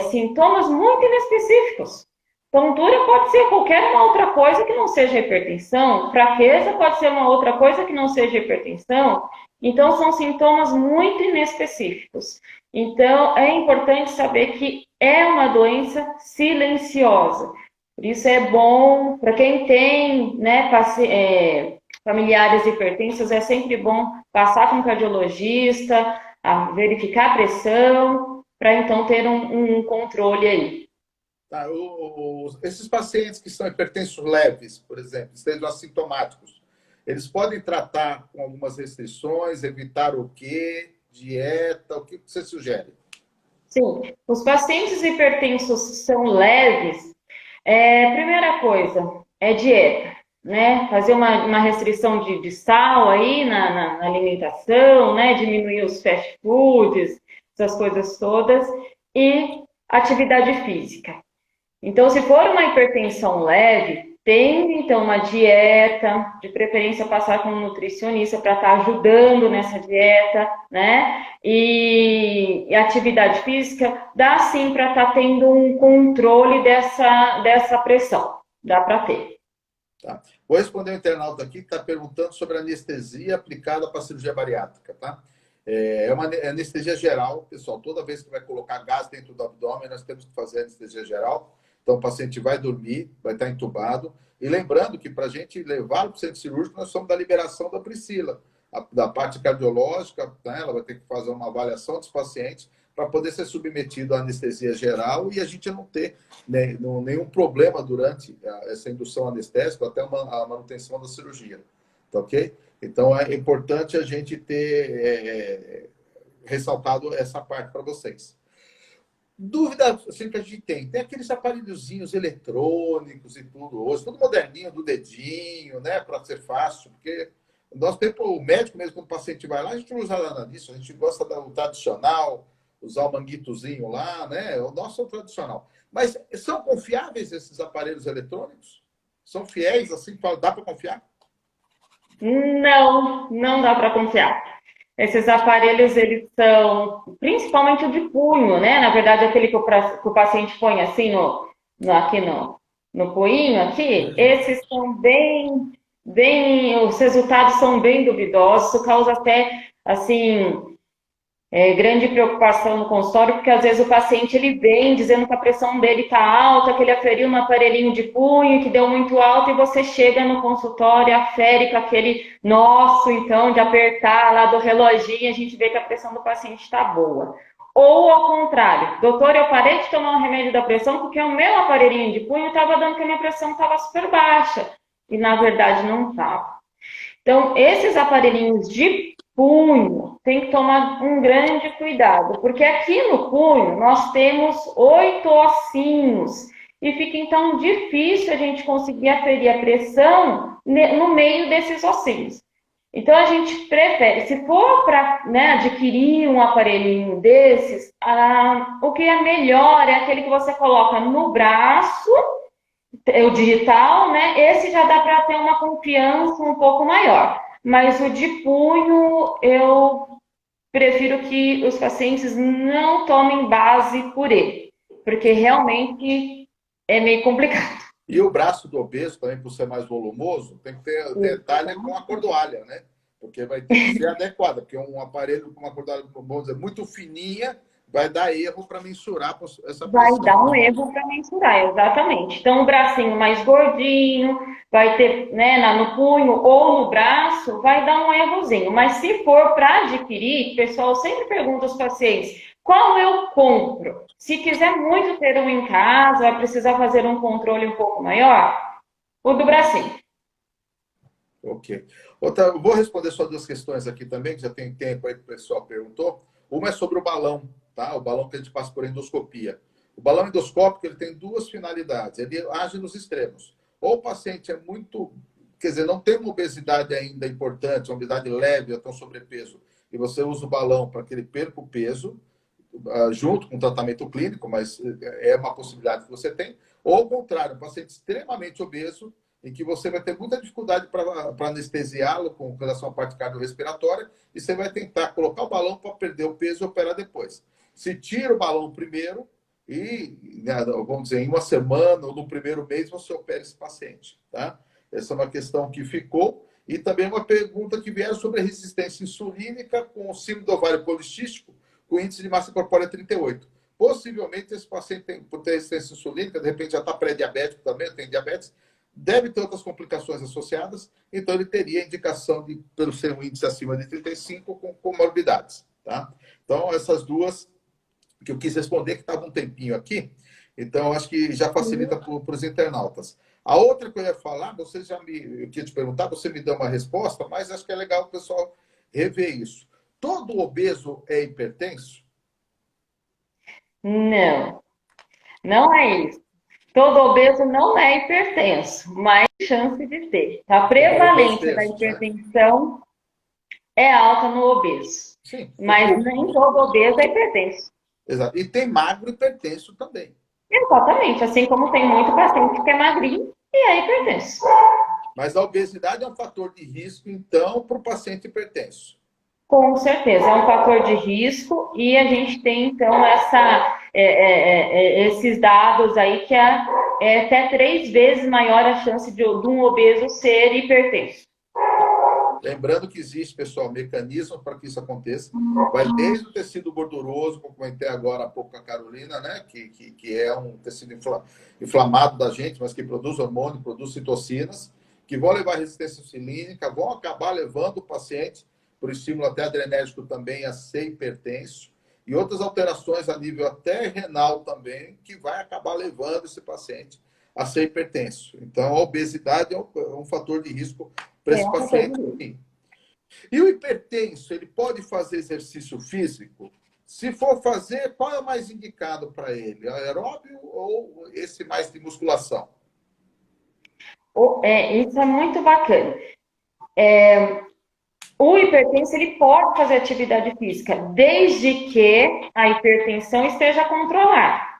sintomas muito inespecíficos. Tontura pode ser qualquer uma outra coisa que não seja hipertensão. Fraqueza pode ser uma outra coisa que não seja hipertensão. Então, são sintomas muito inespecíficos. Então, é importante saber que é uma doença silenciosa. Por isso é bom, para quem tem, né, familiares hipertensos, é sempre bom passar com um cardiologista, a verificar a pressão, para então ter um controle aí. Tá, esses pacientes que são hipertensos leves, por exemplo, estejam assintomáticos, eles podem tratar com algumas restrições, evitar o quê? Dieta, o que você sugere? Sim, os pacientes hipertensos são leves, primeira coisa, é dieta, né? Fazer uma restrição de sal aí na alimentação, né? Diminuir os fast foods, essas coisas todas, e atividade física. Então, se for uma hipertensão leve, tem então uma dieta, de preferência passar com um nutricionista para estar ajudando nessa dieta, né? E atividade física, dá sim para estar tendo um controle dessa pressão, dá para ter. Tá. Vou responder o internauta aqui que está perguntando sobre anestesia aplicada para cirurgia bariátrica, tá? É uma anestesia geral, pessoal. Toda vez que vai colocar gás dentro do abdômen, nós temos que fazer anestesia geral. Então, o paciente vai dormir, vai estar entubado. E lembrando que para a gente levar para o centro cirúrgico, nós somos da liberação da Priscila, da parte cardiológica, né? Ela vai ter que fazer uma avaliação dos pacientes para poder ser submetido à anestesia geral e a gente não ter nenhum problema durante essa indução anestésica, até a manutenção da cirurgia. Tá ok? Então, é importante a gente ter ressaltado essa parte para vocês. Dúvida assim, que a gente tem aqueles aparelhozinhos eletrônicos e tudo hoje, tudo moderninho, do dedinho, né, para ser fácil, porque nosso tempo, o médico mesmo, quando o paciente vai lá, a gente não usa nada disso, a gente gosta do tradicional, usar o manguitozinho lá, né, o nosso é o tradicional. Mas são confiáveis esses aparelhos eletrônicos? São fiéis, assim, dá para confiar? Não dá para confiar. Esses aparelhos, eles são, principalmente o de punho, né? Na verdade, aquele que o paciente põe assim aqui no punho, aqui, esses são bem os resultados são bem duvidosos, isso causa até, assim, grande preocupação no consultório, porque às vezes o paciente ele vem dizendo que a pressão dele está alta, que ele aferiu no aparelhinho de punho, que deu muito alto, e você chega no consultório, afere com aquele nosso, então, de apertar lá do reloginho, a gente vê que a pressão do paciente está boa. Ou ao contrário, doutor, eu parei de tomar um remédio da pressão porque o meu aparelhinho de punho estava dando que a minha pressão estava super baixa, e na verdade não estava. Então, esses aparelhinhos de punho tem que tomar um grande cuidado, porque aqui no punho nós temos 8 ossinhos e fica então difícil a gente conseguir aferir a pressão no meio desses ossinhos. Então a gente prefere, se for para, né, adquirir um aparelhinho desses, o que é melhor é aquele que você coloca no braço, o digital, né? Esse já dá para ter uma confiança um pouco maior. Mas o de punho, eu prefiro que os pacientes não tomem base por ele, porque realmente é meio complicado. E o braço do obeso, também por ser mais volumoso, tem que ter detalhe com a cordoalha, né? Porque vai ter que ser adequada, porque um aparelho com uma cordoalha, vamos dizer, muito fininha, vai dar erro para mensurar essa Vai pressão. dar um erro para mensurar, exatamente. Então, o bracinho mais gordinho, vai ter, né, no punho ou no braço, vai dar um errozinho. Mas se for para adquirir, o pessoal sempre pergunta aos pacientes, qual eu compro? Se quiser muito ter um em casa, vai precisar fazer um controle um pouco maior, o do bracinho. Ok. Vou responder só 2 questões aqui também, que já tem tempo aí que o pessoal perguntou. Uma é sobre o balão, tá? O balão que a gente passa por endoscopia. O balão endoscópico ele tem 2 finalidades. Ele age nos extremos. Ou o paciente é muito, quer dizer, não tem uma obesidade ainda importante, uma obesidade leve, ou tão sobrepeso, e você usa o balão para que ele perca o peso, junto com o tratamento clínico, mas é uma possibilidade que você tem. Ou ao contrário, um paciente extremamente obeso, em que você vai ter muita dificuldade para anestesiá-lo com relação à parte cardiorrespiratória, e você vai tentar colocar o balão para perder o peso e operar depois. Se tira o balão primeiro, e, vamos dizer, em uma semana ou no primeiro mês, você opera esse paciente. Tá? Essa é uma questão que ficou. E também uma pergunta que vieram sobre a resistência insulínica com o síndrome do ovário policístico, com índice de massa corpórea 38. Possivelmente, esse paciente, por ter resistência insulínica, de repente já está pré-diabético também, tem diabetes, deve ter outras complicações associadas, então ele teria indicação de, pelo ser um índice acima de 35, com comorbidades. Tá? Então, essas 2 que eu quis responder, que estava um tempinho aqui, então acho que já facilita para os internautas. A outra que eu ia falar, eu queria te perguntar, você me deu uma resposta, mas acho que é legal o pessoal rever isso. Todo obeso é hipertenso? Não, não é isso. Todo obeso não é hipertenso, mas chance de ter. A prevalência da hipertensão é alta no obeso. Sim. Mas nem todo obeso é hipertenso. Exato. E tem magro hipertenso também. Exatamente. Assim como tem muito paciente que é magrinho e é hipertenso. Mas a obesidade é um fator de risco, então, para o paciente hipertenso. Com certeza, é um fator de risco e a gente tem, então, esses dados aí que é até 3 vezes maior a chance de um obeso ser hipertenso. Lembrando que existe, pessoal, mecanismo para que isso aconteça. Vai desde o tecido gorduroso, como comentei agora há pouco com a Carolina, né? Que é um tecido inflamado da gente, mas que produz hormônio, produz citocinas, que vão levar resistência insulínica, vão acabar levando o paciente, por estímulo até adrenérgico também, a ser hipertenso, e outras alterações a nível até renal também, que vai acabar levando esse paciente a ser hipertenso. Então, a obesidade é um fator de risco para esse paciente. E o hipertenso, ele pode fazer exercício físico? Se for fazer, qual é o mais indicado para ele? Aeróbio ou esse mais de musculação? Isso é muito bacana. O hipertenso ele pode fazer atividade física, desde que a hipertensão esteja controlada.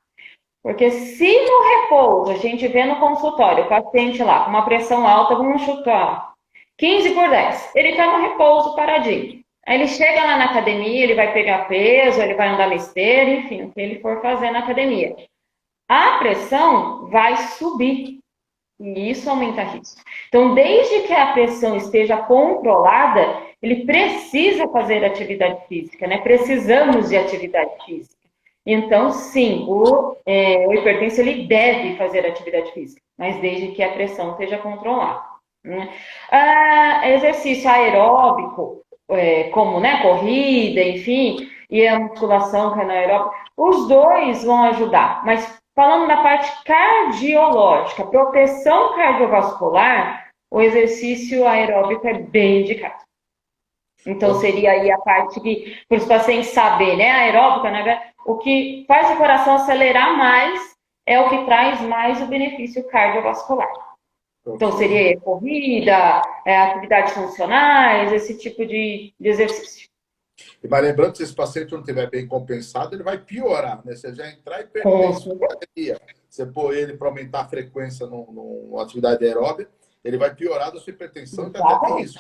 Porque se no repouso a gente vê no consultório o paciente lá com uma pressão alta, vamos chutar 15/10, ele está no repouso paradinho. Aí ele chega lá na academia, ele vai pegar peso, ele vai andar na esteira, enfim, o que ele for fazer na academia. A pressão vai subir. E isso aumenta risco. Então, desde que a pressão esteja controlada, ele precisa fazer atividade física, né? Precisamos de atividade física. Então, sim, o hipertenso ele deve fazer atividade física, mas desde que a pressão esteja controlada, né? Exercício aeróbico, como, né, corrida, enfim, e a musculação, que é anaeróbica, os dois vão ajudar, mas falando da parte cardiológica, proteção cardiovascular, o exercício aeróbico é bem indicado. Então, seria aí a parte que, para os pacientes saberem, né? Aeróbica, né? O que faz o coração acelerar mais é o que traz mais o benefício cardiovascular. Então, seria corrida, atividades funcionais, esse tipo de exercício. Mas lembrando que se esse paciente não estiver bem compensado, ele vai piorar, né? Você já entrar hipertenso na academia, você pôr ele para aumentar a frequência numa atividade aeróbica, ele vai piorar da sua hipertensão e até tem risco.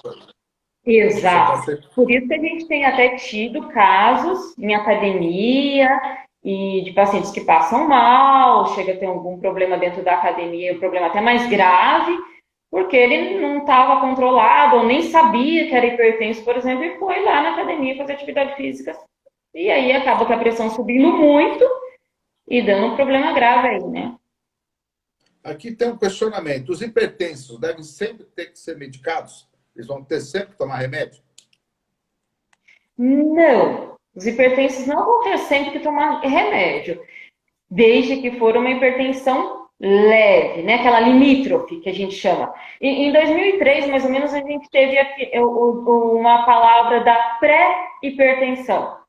Exato. Por isso que a gente tem até tido casos em academia e de pacientes que passam mal, chega a ter algum problema dentro da academia, um problema até mais grave, porque ele não estava controlado ou nem sabia que era hipertenso, por exemplo, e foi lá na academia fazer atividade física. E aí acaba com a pressão subindo muito e dando um problema grave aí, né? Aqui tem um questionamento. Os hipertensos devem sempre ter que ser medicados? Eles vão ter sempre que tomar remédio? Não. Os hipertensos não vão ter sempre que tomar remédio, desde que for uma hipertensão leve, né? Aquela limítrofe que a gente chama. Em 2003, mais ou menos, a gente teve aqui uma palavra da pré-hipertensão,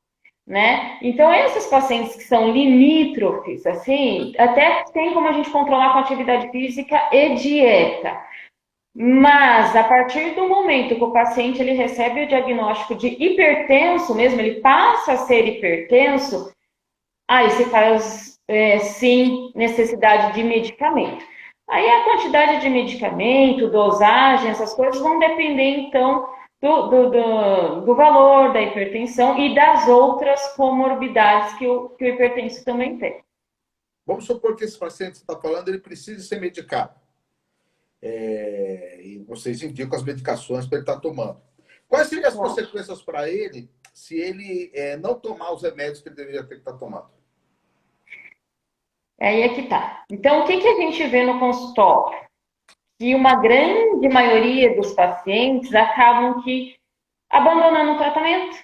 né? Então, esses pacientes que são limítrofes, assim, até tem como a gente controlar com atividade física e dieta. Mas, a partir do momento que o paciente ele recebe o diagnóstico de hipertenso mesmo, ele passa a ser hipertenso, aí se faz, sim, necessidade de medicamento. Aí a quantidade de medicamento, dosagem, essas coisas vão depender, então, do valor da hipertensão e das outras comorbidades que o hipertenso também tem. Vamos supor que esse paciente que você está falando, ele precisa ser medicado. E vocês indicam as medicações para ele estar tomando. Quais seriam as consequências para ele se ele não tomar os remédios que ele deveria ter que estar tomando? Aí é que tá. Então, o que a gente vê no consultório? Que uma grande maioria dos pacientes acabam abandonando o tratamento.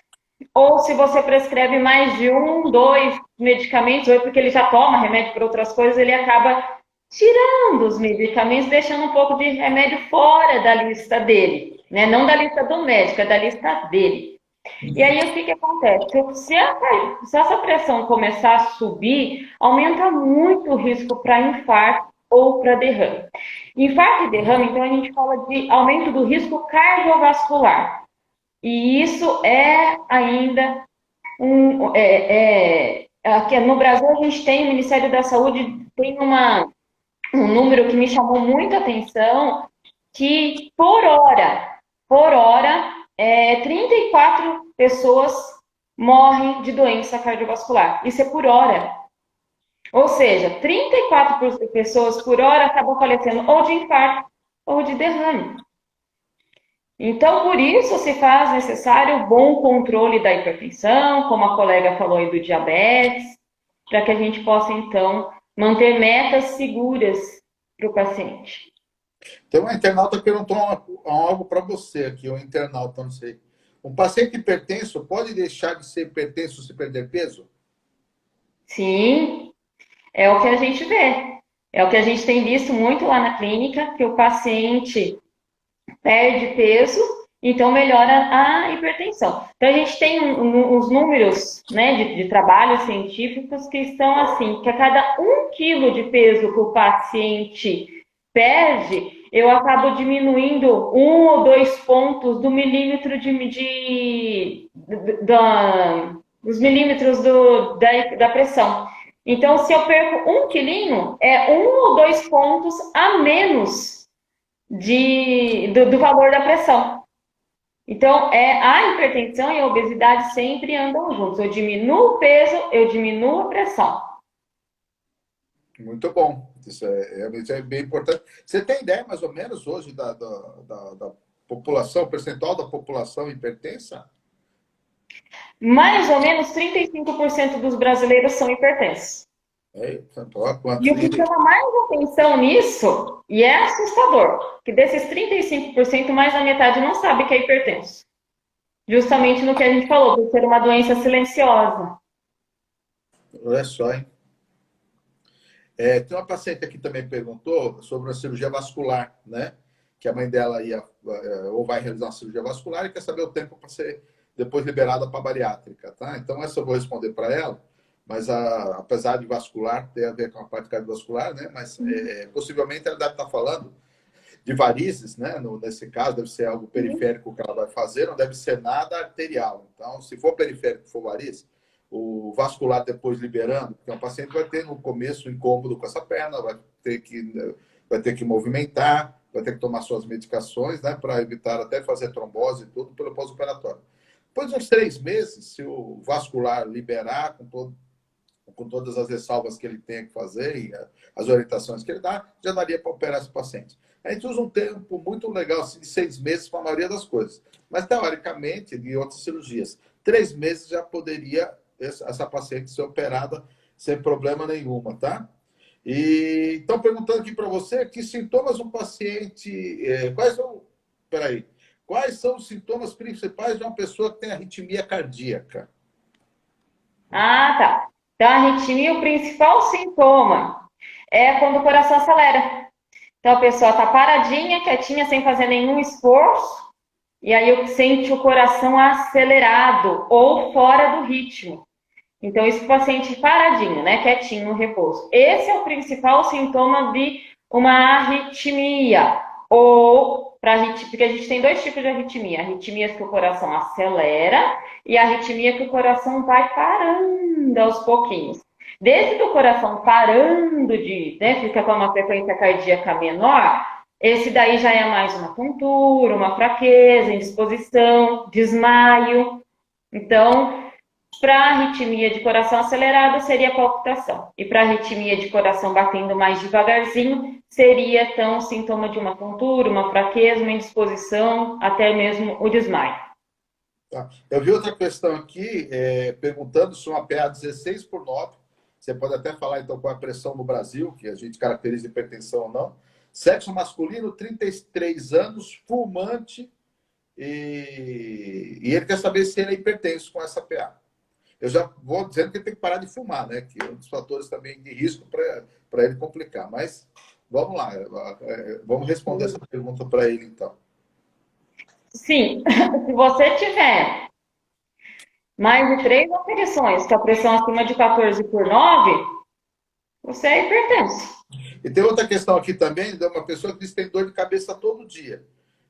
Ou se você prescreve mais de 1, 2 medicamentos, ou porque ele já toma remédio para outras coisas, ele acaba tirando os medicamentos, deixando um pouco de remédio fora da lista dele, né? Não da lista do médico, é da lista dele. E aí, o que acontece? Se essa pressão começar a subir, aumenta muito o risco para infarto ou para derrame. Infarto e derrame, então, a gente fala de aumento do risco cardiovascular. E isso é ainda aqui no Brasil, a gente tem, o Ministério da Saúde tem um número que me chamou muita atenção, que por hora, 34 pessoas morrem de doença cardiovascular. Isso é por hora. Ou seja, 34 pessoas por hora acabam falecendo ou de infarto ou de derrame. Então, por isso se faz necessário o bom controle da hipertensão, como a colega falou aí do diabetes, para que a gente possa, então, manter metas seguras para o paciente. Tem um internauta perguntou algo para você aqui, um internauta, não sei. Um paciente hipertenso pode deixar de ser hipertenso se perder peso? Sim, é o que a gente vê. É o que a gente tem visto muito lá na clínica, que o paciente perde peso, então melhora a hipertensão. Então a gente tem uns números, né, de trabalhos científicos que estão assim, que a cada 1 quilo de peso que o paciente perde, eu acabo diminuindo 1 ou 2 pontos do milímetro dos milímetros da pressão. Então, se eu perco 1 quilinho, é 1 ou 2 pontos a menos do valor da pressão. Então, a hipertensão e a obesidade sempre andam juntos. Eu diminuo o peso, eu diminuo a pressão. Muito bom. Isso é bem importante. Você tem ideia, mais ou menos, hoje, da população, percentual da população hipertensa? Mais ou menos 35% dos brasileiros são hipertensos. E o que chama mais atenção nisso, e é assustador, que desses 35%, mais da metade não sabe que é hipertenso. Justamente no que a gente falou, por ser uma doença silenciosa. Olha só, hein? Tem uma paciente aqui também que perguntou sobre a cirurgia vascular, né? Que a mãe dela ia ou vai realizar uma cirurgia vascular e quer saber o tempo para ser depois liberada para bariátrica, tá? Então essa eu vou responder para ela, mas apesar de vascular ter a ver com a parte cardiovascular, né? Mas possivelmente ela deve estar falando de varizes, né? Nesse caso deve ser algo periférico que ela vai fazer, não deve ser nada arterial. Então, se for periférico, for variz, o vascular depois liberando, porque o paciente vai ter no começo incômodo com essa perna, vai ter que movimentar, vai ter que tomar suas medicações, né, para evitar até fazer trombose e tudo pelo pós-operatório. Depois de uns 3 meses, se o vascular liberar com todas as ressalvas que ele tem que fazer e as orientações que ele dá, já daria para operar esse paciente. A gente usa um tempo muito legal, assim, de 6 meses para a maioria das coisas. Mas, teoricamente, de outras cirurgias, 3 meses já poderia essa paciente ser operada sem problema nenhuma, tá? E estão perguntando aqui para você que sintomas um paciente... Quais são os sintomas principais de uma pessoa que tem arritmia cardíaca? Ah, tá. Então, a arritmia, o principal sintoma é quando o coração acelera. Então, a pessoa está paradinha, quietinha, sem fazer nenhum esforço, e aí sente o coração acelerado ou fora do ritmo. Então, esse paciente paradinho, né, quietinho no repouso. Esse é o principal sintoma de uma arritmia. Ou, porque a gente tem 2 tipos de arritmia. Arritmias que o coração acelera e a arritmia que o coração vai parando aos pouquinhos. Desde que o coração parando fica com uma frequência cardíaca menor, esse daí já é mais uma tontura, uma fraqueza, indisposição, desmaio. Então, para arritmia de coração acelerado, seria a palpitação. E para arritmia de coração batendo mais devagarzinho, seria, então, sintoma de uma tontura, uma fraqueza, uma indisposição, até mesmo o desmaio. Tá. Eu vi outra questão aqui, perguntando se uma PA 16/9, você pode até falar, então, com a pressão no Brasil, que a gente caracteriza hipertensão ou não. Sexo masculino, 33 anos, fumante, e ele quer saber se ele é hipertenso com essa PA. Eu já vou dizendo que ele tem que parar de fumar, né? Que é um dos fatores também de risco para ele complicar. Mas vamos lá, vamos responder essa pergunta para ele, então. Sim, se você tiver mais de 3 aferições, com a pressão acima de 14/9, você é hipertenso. E tem outra questão aqui também, de uma pessoa que diz que tem dor de cabeça todo dia.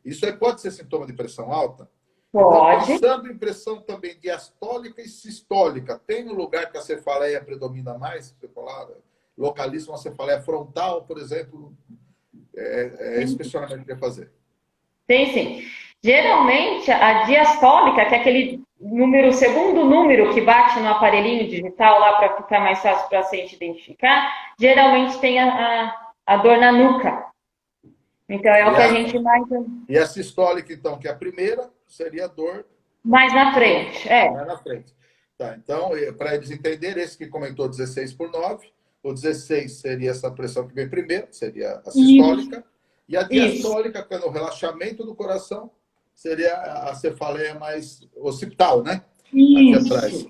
Isso aí pode ser sintoma de pressão alta? Pode. Então, pensando em pressão também diastólica e sistólica, tem um lugar que a cefaleia predomina mais? Você falar, localiza uma cefaleia frontal, por exemplo? Esse questionamento que eu ia fazer. Tem sim. Geralmente, a diastólica, que é aquele segundo número que bate no aparelhinho digital lá para ficar mais fácil para o paciente identificar, geralmente tem a dor na nuca. Então, é o que a gente mais... E a sistólica, então, que é a primeira, seria a dor... Mais na frente, Mais na frente. Tá, então, para eles entenderem, esse que comentou 16/9, o 16 seria essa pressão que vem primeiro, seria a sistólica. Isso. E a diastólica, que é no relaxamento do coração, seria a cefaleia mais occipital, né? Isso. Aqui atrás.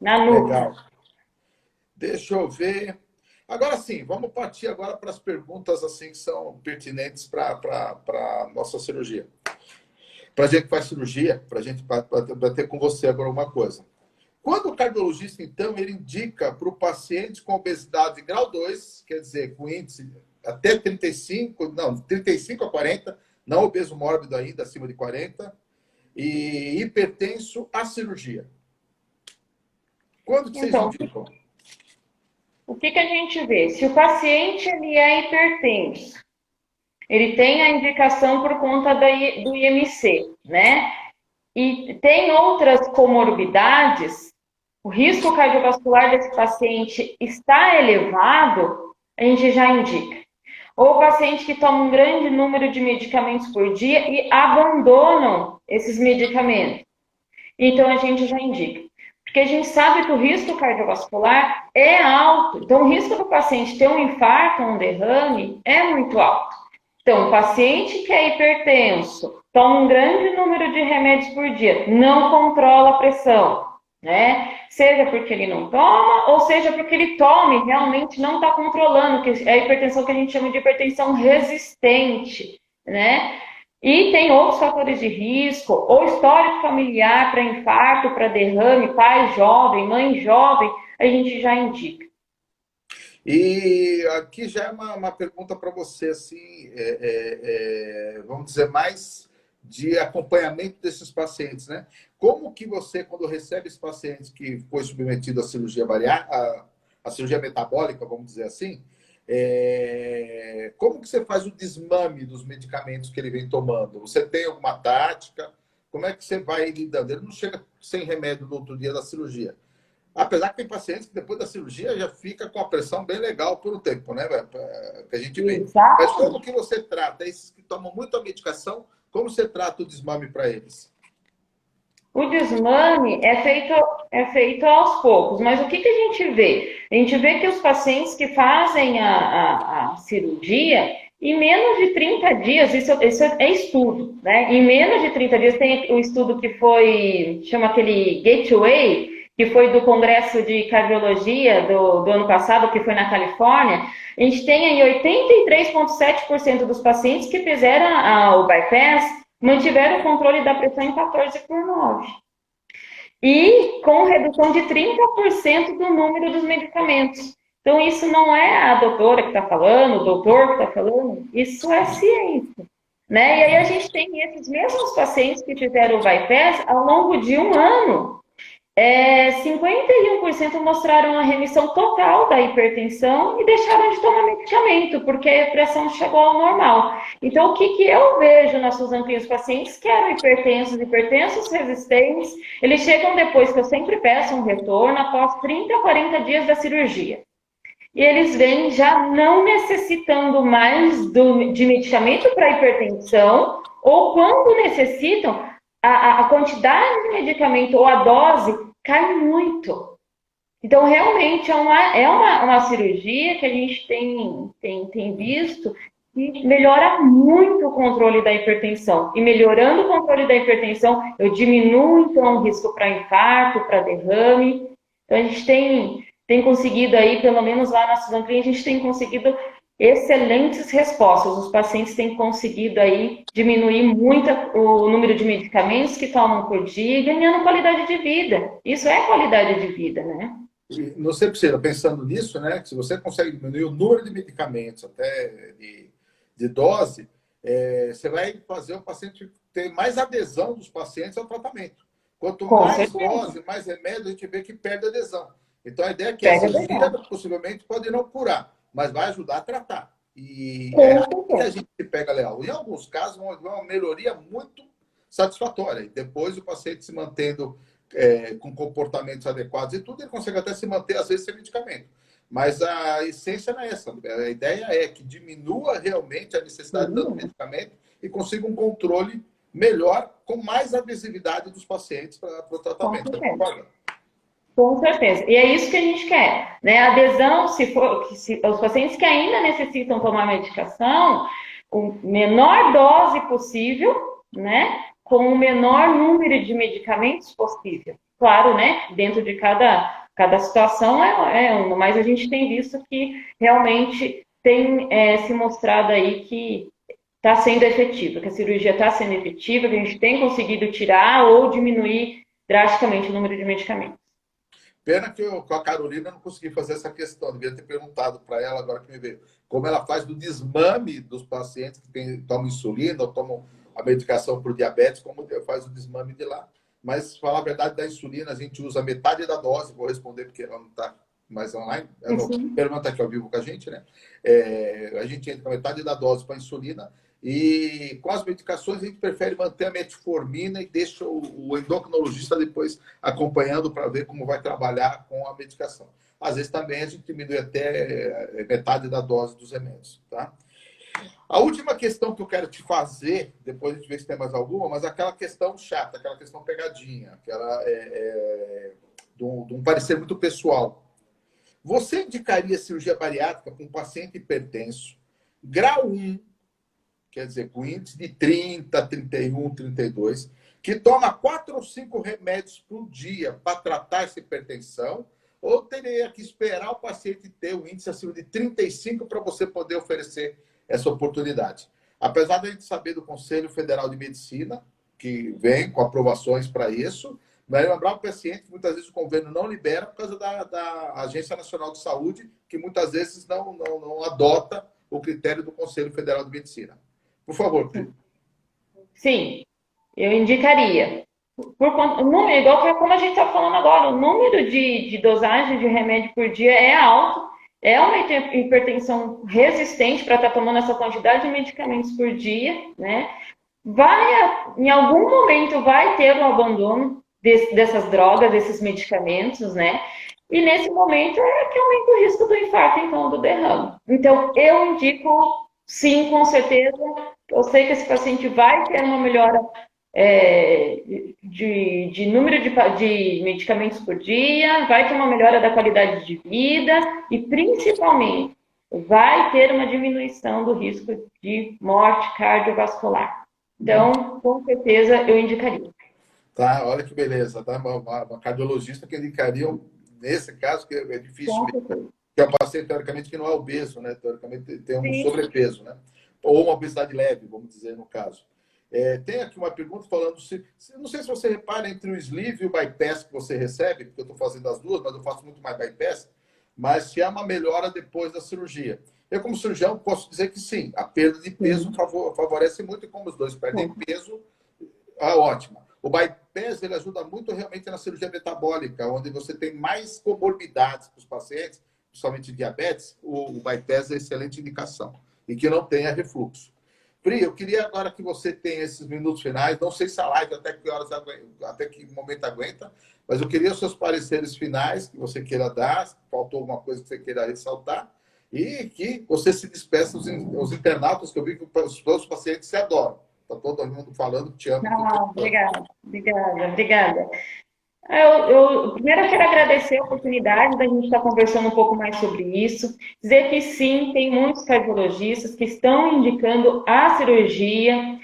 Na nuca. Legal. Deixa eu ver... Agora sim, vamos partir agora para as perguntas assim, que são pertinentes para a nossa cirurgia. Para a gente que faz cirurgia, para a gente bater com você agora uma coisa. Quando o cardiologista, então, ele indica para o paciente com obesidade grau 2, quer dizer, com índice até 35 a 40, não obeso mórbido ainda, acima de 40, e hipertenso, a cirurgia. Quando que vocês indicam? O que a gente vê? Se o paciente ele é hipertenso, ele tem a indicação por conta do IMC, né? E tem outras comorbidades, o risco cardiovascular desse paciente está elevado, a gente já indica. Ou paciente que toma um grande número de medicamentos por dia e abandonam esses medicamentos. Então, a gente já indica. Porque a gente sabe que o risco cardiovascular é alto. Então, o risco do paciente ter um infarto ou um derrame é muito alto. Então, o paciente que é hipertenso, toma um grande número de remédios por dia, não controla a pressão, né? Seja porque ele não toma, ou seja porque ele toma e realmente não está controlando, que é a hipertensão que a gente chama de hipertensão resistente, né? E tem outros fatores de risco, ou histórico familiar para infarto, para derrame, pai jovem, mãe jovem, a gente já indica. E aqui já é uma pergunta para você, assim, vamos dizer, mais de acompanhamento desses pacientes, né? Como que você, quando recebe esse paciente que foi submetido à cirurgia bariátrica, à cirurgia metabólica, vamos dizer assim, como que você faz o desmame dos medicamentos que ele vem tomando? Você tem alguma tática? Como é que você vai lidando? Ele não chega sem remédio no outro dia da cirurgia. Apesar que tem pacientes que depois da cirurgia já fica com a pressão bem legal por um tempo, né? Que a gente vê. Exato. Mas como que você trata esses que tomam muita medicação? Como você trata o desmame para eles? O desmame é feito aos poucos, mas o que a gente vê? A gente vê que os pacientes que fazem a cirurgia, em menos de 30 dias, isso é estudo, né? Em menos de 30 dias tem o estudo que foi, chama aquele Gateway, que foi do Congresso de Cardiologia do ano passado, que foi na Califórnia. A gente tem aí 83,7% dos pacientes que fizeram o bypass mantiveram o controle da pressão em 14/9. E com redução de 30% do número dos medicamentos. Então, isso não é a doutora que está falando, o doutor que está falando, isso é ciência. Né? E aí a gente tem esses mesmos pacientes que fizeram o bypass ao longo de um ano. 51% mostraram a remissão total da hipertensão e deixaram de tomar medicamento, porque a pressão chegou ao normal. Então, o que eu vejo na Suzano Clínica, os pacientes que eram hipertensos resistentes, eles chegam depois, que eu sempre peço um retorno, após 30 a 40 dias da cirurgia. E eles vêm já não necessitando mais de medicamento para hipertensão, ou quando necessitam, a quantidade de medicamento ou a dose cai muito. Então, realmente, é uma cirurgia que a gente tem visto que melhora muito o controle da hipertensão. E melhorando o controle da hipertensão, eu diminuo, então, o risco para infarto, para derrame. Então, a gente tem conseguido aí, pelo menos lá na Suzano Clínica, a gente tem conseguido excelentes respostas. Os pacientes têm conseguido aí diminuir muito o número de medicamentos que tomam por dia e ganhando qualidade de vida. Isso é qualidade de vida, né? E você precisa, pensando nisso, né? Que se você consegue diminuir o número de medicamentos, até de dose, você vai fazer o paciente ter mais adesão dos pacientes ao tratamento. Quanto mais dose, mais remédio, a gente vê que perde adesão. Então, a ideia é que a cirurgia possivelmente pode não curar, mas vai ajudar a tratar. E que a gente pega leal. Em alguns casos, uma melhoria muito satisfatória. E depois o paciente se mantendo com comportamentos adequados e tudo, ele consegue até se manter, às vezes, sem medicamento. Mas a essência não é essa. A ideia é que diminua realmente a necessidade do medicamento e consiga um controle melhor, com mais adesividade dos pacientes para o tratamento. Com certeza. E é isso que a gente quer, né? Adesão, se os pacientes que ainda necessitam tomar medicação, o menor dose possível, né? Com o menor número de medicamentos possível. Claro, né? Dentro de cada situação mas a gente tem visto que realmente tem se mostrado aí que está sendo efetiva, que a cirurgia está sendo efetiva, que a gente tem conseguido tirar ou diminuir drasticamente o número de medicamentos. Pena que com a Carolina eu não consegui fazer essa questão. Devia ter perguntado para ela, agora que me veio, como ela faz do desmame dos pacientes que tomam insulina ou tomam a medicação para o diabetes, como faz o desmame de lá. Mas, falar a verdade, da insulina, a gente usa metade da dose, vou responder porque ela não está mais online. Ela está aqui ao vivo com a gente, né? A gente entra com metade da dose para a insulina E com as medicações a gente prefere manter a metformina e deixa o endocrinologista depois acompanhando para ver como vai trabalhar com a medicação. Às vezes também a gente diminui até metade da dose dos remédios, tá? A última questão que eu quero te fazer, depois a gente vê se tem mais alguma, mas aquela questão chata, aquela questão pegadinha, aquela de um parecer muito pessoal. Você indicaria cirurgia bariátrica para um paciente hipertenso, grau 1, quer dizer, com índice de 30, 31, 32, que toma 4 ou 5 remédios por dia para tratar essa hipertensão, ou teria que esperar o paciente ter um índice acima de 35 para você poder oferecer essa oportunidade? Apesar de a gente saber do Conselho Federal de Medicina, que vem com aprovações para isso, mas lembrar o paciente que muitas vezes o convênio não libera por causa da Agência Nacional de Saúde, que muitas vezes não adota o critério do Conselho Federal de Medicina. Por favor, Pri. Sim, eu indicaria. O número, igual como a gente está falando agora, o número de dosagem de remédio por dia é alto, é uma hipertensão resistente para estar tomando essa quantidade de medicamentos por dia, né? Em algum momento vai ter o abandono dessas drogas, desses medicamentos, né? E nesse momento é que aumenta o risco do infarto, então, do derrame. Então, eu indico, sim, com certeza. Eu sei que esse paciente vai ter uma melhora de número de medicamentos por dia, vai ter uma melhora da qualidade de vida e, principalmente, vai ter uma diminuição do risco de morte cardiovascular. Então, com certeza, eu indicaria. Tá, olha que beleza, tá? Uma cardiologista que indicaria, nesse caso, que é difícil, que é um paciente, teoricamente, que não é obeso, né? Teoricamente, tem um sobrepeso, né? Ou uma obesidade leve, vamos dizer, no caso. Tem aqui uma pergunta falando, não sei se você repara entre o sleeve e o bypass que você recebe, porque eu estou fazendo as duas, mas eu faço muito mais bypass, mas se é uma melhora depois da cirurgia. Eu, como cirurgião, posso dizer que sim, a perda de peso favorece muito, e como os dois perdem peso, ótimo. O bypass, ele ajuda muito realmente na cirurgia metabólica, onde você tem mais comorbidades para os pacientes, principalmente diabetes, o bypass é excelente indicação, e que não tenha refluxo. Pri, eu queria agora que você tenha esses minutos finais, não sei se a live até que momento aguenta, mas eu queria os seus pareceres finais que você queira dar, se faltou alguma coisa que você queira ressaltar, e que você se despeça os internautas, que eu vi que todos os pacientes se adoram. Está todo mundo falando que te ama. Obrigada. Primeiro eu quero agradecer a oportunidade da gente estar conversando um pouco mais sobre isso, dizer que sim, tem muitos cardiologistas que estão indicando a cirurgia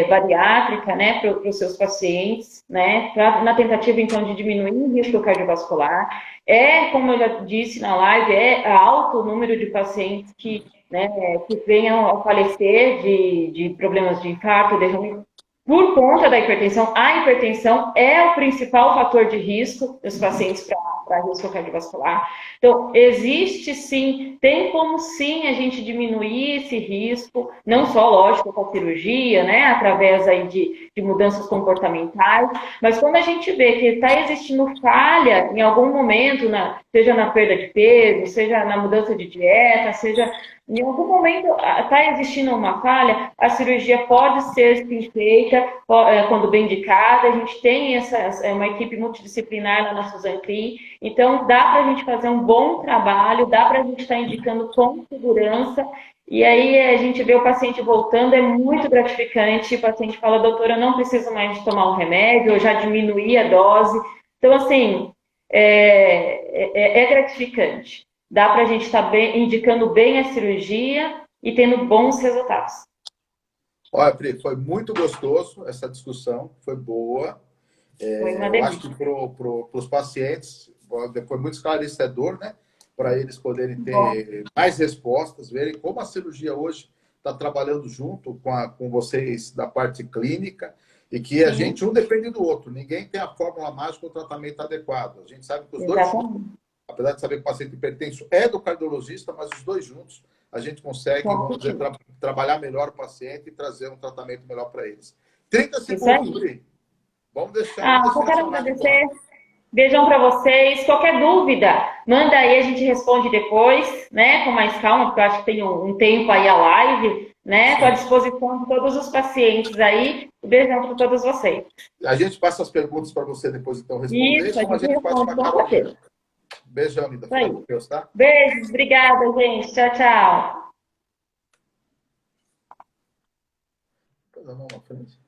bariátrica, né, para os seus pacientes, né, na tentativa então de diminuir o risco cardiovascular. Como eu já disse na live, é alto o número de pacientes que venham a falecer de problemas de infarto, derrame, por conta da hipertensão. A hipertensão é o principal fator de risco dos pacientes para risco cardiovascular. Então, existe sim, tem como sim a gente diminuir esse risco, não só, lógico, com a cirurgia, né, através aí de mudanças comportamentais, mas quando a gente vê que está existindo falha em algum momento, seja na perda de peso, seja na mudança de dieta, seja em algum momento está existindo uma falha, a cirurgia pode ser sim feita quando bem indicada. A gente tem uma equipe multidisciplinar lá na Suzano Clean, então dá para a gente fazer um bom trabalho, dá para a gente estar indicando com segurança, e aí a gente vê o paciente voltando, é muito gratificante. O paciente fala: doutora, eu não preciso mais de tomar um remédio, eu já diminuí a dose. Então, assim, é gratificante. Dá para a gente estar indicando bem a cirurgia e tendo bons resultados. Olha, Pri, foi muito gostoso essa discussão, foi boa. Eu acho que para os pacientes foi muito esclarecedor, né? Para eles poderem ter mais respostas, verem como a cirurgia hoje está trabalhando junto com vocês da parte clínica, e que a gente, um depende do outro. Ninguém tem a fórmula mágica ou o tratamento adequado. A gente sabe que os dois juntos, apesar de saber que o paciente hipertenso é do cardiologista, mas os dois juntos a gente consegue, vamos dizer, trabalhar melhor o paciente e trazer um tratamento melhor para eles. 30 segundos, Pri. Vamos deixar. Eu quero agradecer. Beijão para vocês. Qualquer dúvida, manda aí, a gente responde depois, né? Com mais calma, porque eu acho que tem um tempo aí a live, né? Estou à disposição de todos os pacientes aí. Beijão para todos vocês. A gente passa as perguntas para você depois, então, responder. Isso, Como a gente faz com a com Carolina. certeza. Beijão, Linda. Fica com Deus, tá? Beijos, obrigada, gente. Tchau, tchau. Pôs a mão na frente.